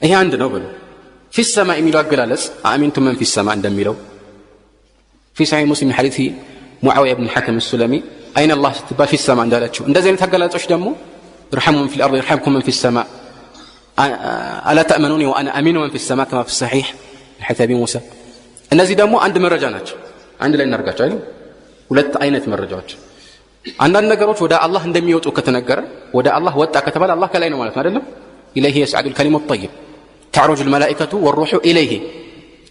ይሄ አንድ ነው ብሎ في السماء የሚለው አገላለጽ አሚንቱ መን في السماء እንደሚለው في صحيح مسلم حديث معاوية بن الحكم السلمي أين الله ستبا في السماء እንዳላችሁ እንደዚህ አይነት አገላለጾች ደግሞ رحموا من في الأرض يرحمكم من في السماء ألا تأمنوني وأنا أمين من في السماء كما في الصحيح حديث أبي موسى እነዚህ ደግሞ አንድ መረጃ ናቸው። አንድ ላይ እናርጋቸው አይደል? ሁለት አይነት መረጃዎች። አንዳንድ ነገሮች ወደ አላህ እንደሚወጡ ከተነገረ ወደ አላህ ወጣ ከተባለ አላህ ከላይ ነው ማለት ነው አይደለም? إليه يسعد الكلم الطيب تعرج الملائكة والروح إليه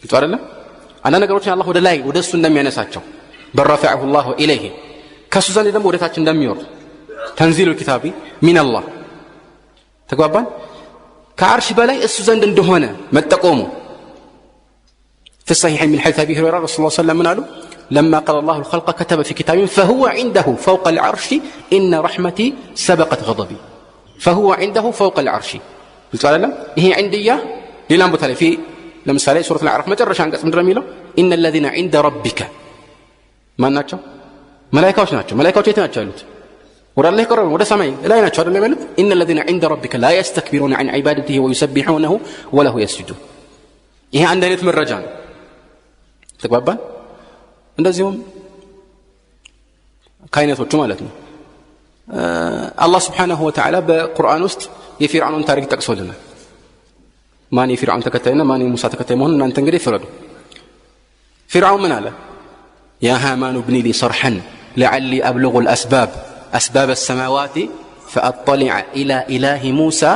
እንት አይደለም? አንዳንድ ነገሮች አላህ ወደ ላይ ወደ እሱ እንደሚያነሳቸው برفعه الله إليه ከሱ ዘንድ ደግሞ ወደ ታች እንደሚወርድ تنزيل الكتاب من الله ተግባባን? ከአርሽ በላይ እሱ ዘንድ እንደሆነ መጠቆሙ في الصحيح من حديث أبي هريرة رسول الله صلى الله عليه وسلم قالوا لما قضى الله الخلق كتب في كتاب فهو عنده فوق العرش إن رحمتي سبقت غضبي فهو عنده فوق العرش قلت لا هي عندية للان بتالي في لمثال سورة الأعراف ما جرش عنك اسم درميله إن الذين عند ربك ما ناتشو ملائكة ناتشو ملائكة ناتشو ورا الله يقرر ودا سماي لا يناتشو هذا اللي إن الذين عند ربك لا يستكبرون عن عبادته ويسبحونه وله يسجدون هي عندنا من الرجال ተግባባን? እንደዚሁም ካይነቶቹ ማለት ነው። አላህ Subhanahu Wa Ta'ala በቁርአን ውስጥ የፊርዓውን ታሪክ ጠቅሶልናል። ማን የፊርዓውን ተከታይና ማን የሙሳ ተከታይ መሆኑን እናንተ እንግዲህ ፍረዱ። ፊርዓውን ምን አለ? يا هامان ابن لي صرحا لعلي أبلغ أسباب السماوات فأطلع إلى إله موسى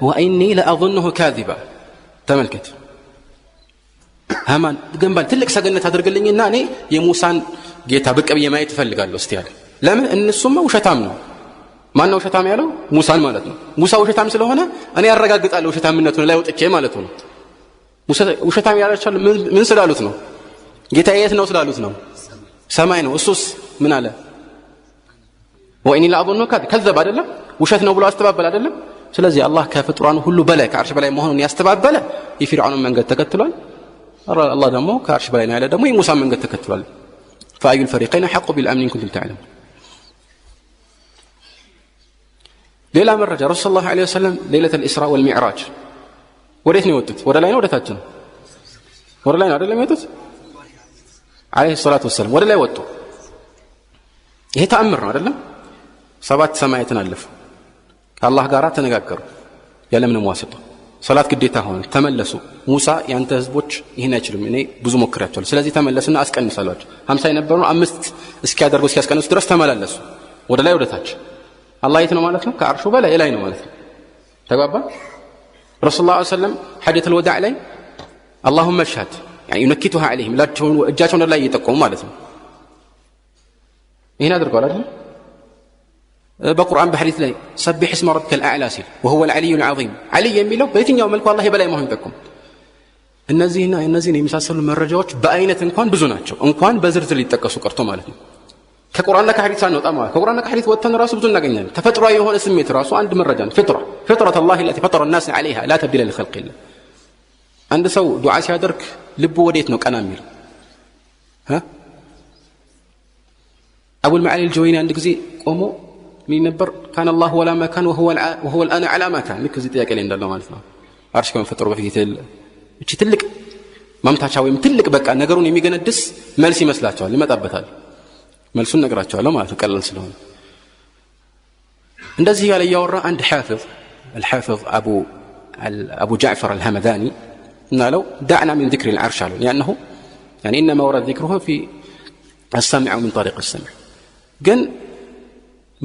وإني لأظنه كاذبا ተመልከት ሃማን ገንባል ትልቅ ሰገነት አድርገልኝና እኔ የሙሳን ጌታ ብቅ ብዬ ማየት እፈልጋለሁ እስቲ አለ። ለምን? እነሱም ውሸታም ነው። ማን ነው ውሸታም ያለው? ሙሳን ማለት ነው። ሙሳ ውሸታም ስለሆነ እኔ ያረጋግጣለሁ ውሸታምነቱን ላይ ወጥቼ ማለት ነው። ሙሳ ውሸታም ያላቸው ምን ስላሉት ነው? ጌታ የት ነው ስላሉት ነው ሰማይ ነው እሱስ ምን አለ ወኢኒ ለአظنك ከذب አይደለም ውሸት ነው ብሎ አስተባበለ አይደለም ስለዚህ አላህ ከፍጥሯን ሁሉ በላይ ከአርሽ በላይ መሆኑን ያስተባበለ የፊርዓውን መንገድ ተከትሏል አላህ ደግሞ ከአርሽ በላይ ነው ያለ ደግሞ የሙሳ መንገድ ተከትሏል فأي الفريقين حق بالأمن إن كنتم تعلمون ሌላ መረጃ ረሱል ሰለላሁ ዐለይሂ ወሰለም ሌሊተ الإسراء والمعراج ወዴት ነው የወጡት ወደ ላይ ነው ወደ ታች ነው ወደ ላይ ነው አይደለም የወጡት عليه الصلاة والسلام ወደ ላይ ወጡ ይሄ ተአምር ነው አይደለም 7 ሰማያትን አለፉ ከአላህ ጋር ተነጋገሩ ያለምንም ዋስጣ ሶላት ግዴታ ሆነ ተመለሱ ሙሳ ያንተ ህዝቦች ይሄን አይችሉም እኔ ብዙ ሞክራቸዋለሁ ስለዚህ ተመለሱና አስቀንሳላችሁ 50 የነበረው 5 እስኪያደርጉ እስኪያስቀንሱ ድረስ ተመላለሱ ወደ ላይ ወደ ታች አላህ የት ነው ማለት ነው ከአርሹ በላይ ላይ ነው ማለት ነው ተግባባ ረሱላህ ሰለላሁ ዐለይሂ ወሰለም ሐዲተል ወዳዕ ላይ اللهم اشهد يعني ينكتها عليهم لا تكونوا እጃቸውን ላይ እየጠቆሙ ማለት ነው ይሄን አድርገዋል አይደል በቁርአን በሐዲስ ላይ سبح اسم ربك الاعلى ሲል وهو العلي العظيم علي የሚለው በየትኛው መልኩ አላህ የበላይ መሆኑን ይጠቁም እነዚህና የሚሳሰሉ መረጃዎች በአይነት እንኳን ብዙ ናቸው እንኳን በዝርዝር ሊጠቀሱ ቀርቶ ማለት ነው ከቁርአንና ከሐዲስ አንወጣ ማለት ከቁርአንና ከሐዲስ ወጥተን ራሱ ብዙ እናገኛለን ተፈጥሯዊ የሆነ ስሜት ራሱ አንድ መረጃ ነው فطرة الله التي فطر الناس عليها لا تبديل لخلق الله አንድ ሰው ዱዓ ሲያደርግ ልቡ ወዴት ነው ቀና የሚል አቡ المعالي الجويني አንድ ጊዜ ቆሞ ምን ነበር كان الله ولا ما كان وهو الان على ما كان ልክ እዚህ ጥያቄ ላይ እንዳለው ማለት ነው አርሽ ከመፈጠሩ በፊት እቺ ትልቅ ማምታቻ ወይም ትልቅ በቃ ነገሩን የሚገነድስ መልስ ይመስላቸዋል ይመጣበታል መልሱን ነግራቸዋለሁ ማለት ነው ቀላል ስለሆነ እንደዚህ ያለ ያወራ አንድ حافظ الحافظ ابو جعفر الهمداني قالوا دعنا من ذكر العرش لانه يعني انما ورد ذكره في السمع من طريق السمع قال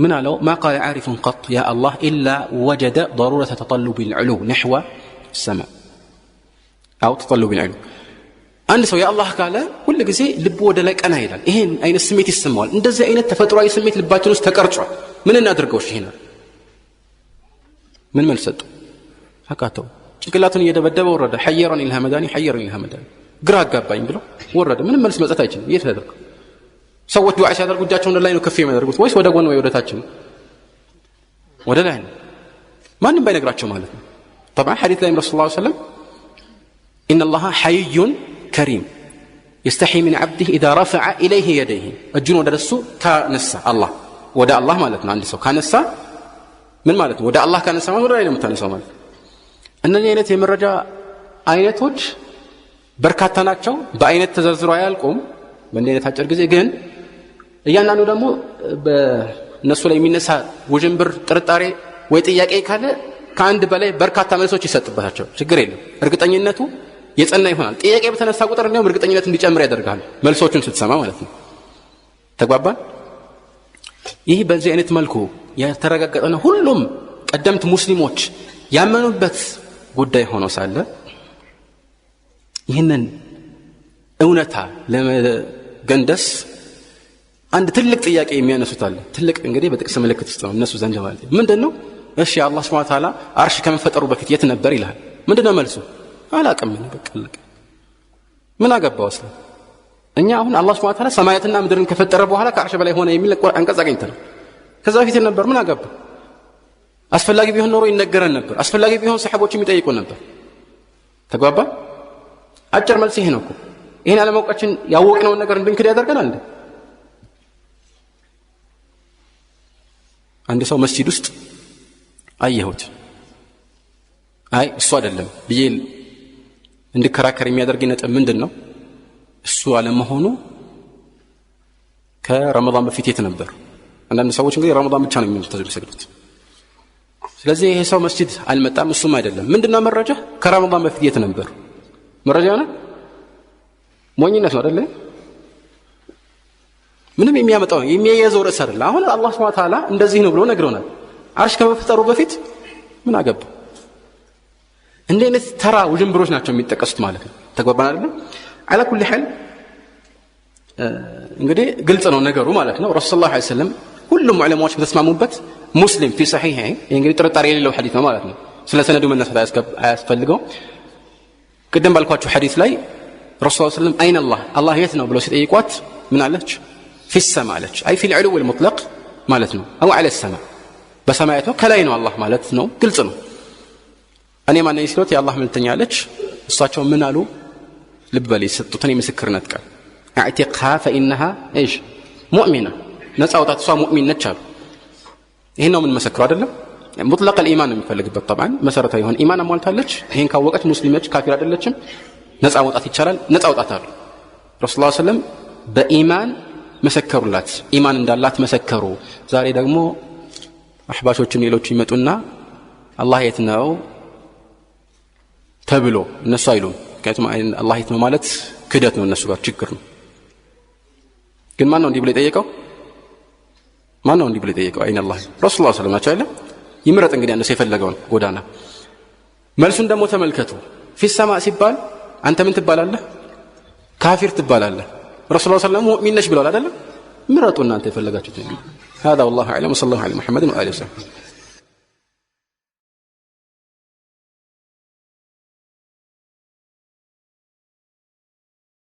من قالوا ما قال عارف قط يا الله الا وجد ضروره تطلب العلو نحو السماء او تطلب العلو አንድ ሰው ያአላህ ካለ ሁሉ ጊዜ ልቡ ወደ ላይ ቀና ይላል ይሄን አይነት ስሜት ይሰማዋል እንደዚህ አይነት ተፈጥሯዊ ስሜት ልባችን ውስጥ ተቀርጿል ምን እናድርገው ይሄን ምን መልሰጡ አቃተው ጭንቅላቱን እየደበደበ ወረደ حيرني الهمداني ግራ አጋባኝ ብሎ ወረደ ምንም መልስ መስጠት አይችልም እየተደረገ ሰዎች ዱዓ ሲያደርጉ እጃቸውን ላይ ነው ከፍ የሚያደርጉት ወይስ ወደ ጎን ወይ ወደ ታች ነው ወደ ላይ ነው ማንንም ባይነግራቸው ማለት ነው طبعا حديث ላይ ረሱላህ ሰለላሁ ዐለይሂ ወሰለም ان الله حي كريم يستحي من عبده اذا رفع اليه يديه እጁን ወደ እሱ ካነሳ አላህ ወደ አላህ ማለት ነው አንድ ሰው ካነሳ ምን ማለት ነው ወደ አላህ ካነሳ ማለት ወደ ላይ ነው የምታነሳው ማለት እነዚህ አይነት የመረጃ አይነቶች በርካታ ናቸው በአይነት ተዘርዝረው አያልቁም በእንዲህ አይነት አጭር ጊዜ ግን እያንዳንዱ ደግሞ በእነሱ ላይ የሚነሳ ውዥንብር ጥርጣሬ ወይ ጥያቄ ካለ ከአንድ በላይ በርካታ መልሶች ይሰጥበታቸው ችግር የለም እርግጠኝነቱ የጸና ይሆናል ጥያቄ በተነሳ ቁጥር ነው እርግጠኝነት እንዲጨምር ያደርጋል መልሶቹን ስትሰማ ማለት ነው ተግባባን ይህ በዚህ አይነት መልኩ የተረጋገጠ ነው ሁሉም ቀደምት ሙስሊሞች ያመኑበት ጉዳይ ሆኖ ሳለ ይህንን እውነታ ለመገንደስ አንድ ትልቅ ጥያቄ የሚያነሱት አለ ትልቅ እንግዲህ በጥቅስ ምልክት ውስጥ ነው እነሱ ዘንድ ማለት ምንድነው እሺ አላህ Subhanahu Wa Ta'ala አርሽ ከመፈጠሩ በፊት የት ነበር ይላል ምንድነው መልሱ አላቀም ምን በቀልቅ ምን አገባው እስላ እኛ አሁን አላህ Subhanahu Wa Ta'ala ሰማያትና ምድርን ከፈጠረ በኋላ ከአርሽ በላይ ሆነ የሚል አንቀጽ አገኝተናል ከዛ በፊት ነበር ምን አገባ አስፈላጊ ቢሆን ኖሮ ይነገረን ነበር አስፈላጊ ቢሆን ሰሃቦች የሚጠይቁ ነበር ተግባባ አጭር መልስ ይሄ ነው እኮ ይሄን አለማውቃችን ያወቅነው ነገር እንድንክድ ያደርገናል እንዴ አንድ ሰው መስጂድ ውስጥ አየሁት አይ እሱ አይደለም ብዬ እንድከራከር የሚያደርገኝ ነጥብ ምንድነው እሱ አለመሆኑ ከረመዳን በፊት የት ነበር አንዳንድ ሰዎች እንግዲህ ረመዳን ብቻ ነው የሚሰግዱት ስለዚህ ይሄ ሰው መስጂድ አልመጣም እሱም አይደለም ምንድነው መረጃ ከረመዳን በፊት የት ነበር መረጃ ነው ሞኝነት ነው አይደል ምንም የሚያመጣው የሚያያዘው ርዕስ አይደል አሁን አላህ Subhanahu Wa Ta'ala እንደዚህ ነው ብሎ ነግሮናል አርሽ ከመፈጠሩ በፊት ምን አገባ እንደዚህ ተራ ውጅንብሮች ናቸው የሚጠቀሱት ማለት ነው ተግባባን አይደል على كل حال እንግዲህ ግልጽ ነው ነገሩ ማለት ነው ረሱላህ ሰለላሁ ዐለይሂ ወሰለም ሁሉም ዑለማዎች በተስማሙበት ሙስሊም في صحيح እንግዲህ ጥርጣሬ የሌለው ሐዲስ ነው ማለት ነው ስለ ሰነዱ መነሳት አያስፈልገው ቅድም ባልኳችሁ ሐዲስ ላይ ረሱል ሰለላሁ ዐለይሂ ወሰለም አይነ አላህ የት ነው ብለው ሲጠይቋት ምን አለች? ፊሰማ አለች። አይ ፊል ዑሉው ወልሙጥለቅ ማለት ነው። አው ዐለ ሰማ በሰማያቱ ከላይ ነው አላህ ማለት ነው። ግልጽ ነው። እኔ ማን ነኝ ሲሉት የአላህ መልእክተኛ አለች። እሳቸው ምን አሉ? ልብ በል የሰጡትን የምስክርነት ቃል አዕቲቅሃ ፈኢነሃ እይሽ ሙእሚና ነፃ አውጣት እሷ ሙእሚን ነች አሉ። ይሄን ነው ምን መሰክረው አይደለም። ሙጥለቅ الإيمان ነው የሚፈልግበት طبعا መሰረታዊ የሆነ ኢማን አሟልታለች። ይሄን ካወቀች ሙስሊም ነች፣ ካፊር አይደለችም። ነፃ አውጣት ይቻላል። ነፃ አውጣት አሉ ረሱል ሰለላሁ ዐለይሂ ወሰለም። በኢማን መሰከሩላት፣ ኢማን እንዳላት መሰከሩ። ዛሬ ደግሞ አህባሾችም ሌሎች ይመጡና አላህ የት ነው ተብሎ እነሱ አይሉም። ምክንያቱም አላህ የት ነው ማለት ክደት ነው፣ እነሱ ጋር ችግር ነው። ግን ማን ነው እንዲህ ብሎ የጠየቀው? ማን ነው እንዲህ ብሎ የጠየቀው? አይን አላህ ረሱል ሰለላሁ ዐለይሂ ወሰለም ናቸው አይደል? ይምረጥ እንግዲህ አንተ የፈለገውን ጎዳና። መልሱን ደግሞ ተመልከቱ። ፊሰማ ሲባል አንተ ምን ትባላለህ? ካፊር ትባላለህ። ረሱል ሰለላሁ ዐለይሂ ወሰለም ሙእሚን ነሽ ብለዋል አይደል? ምረጡ እናንተ የፈለጋችሁት። هذا والله اعلم وصلى الله على محمد وآله وسلم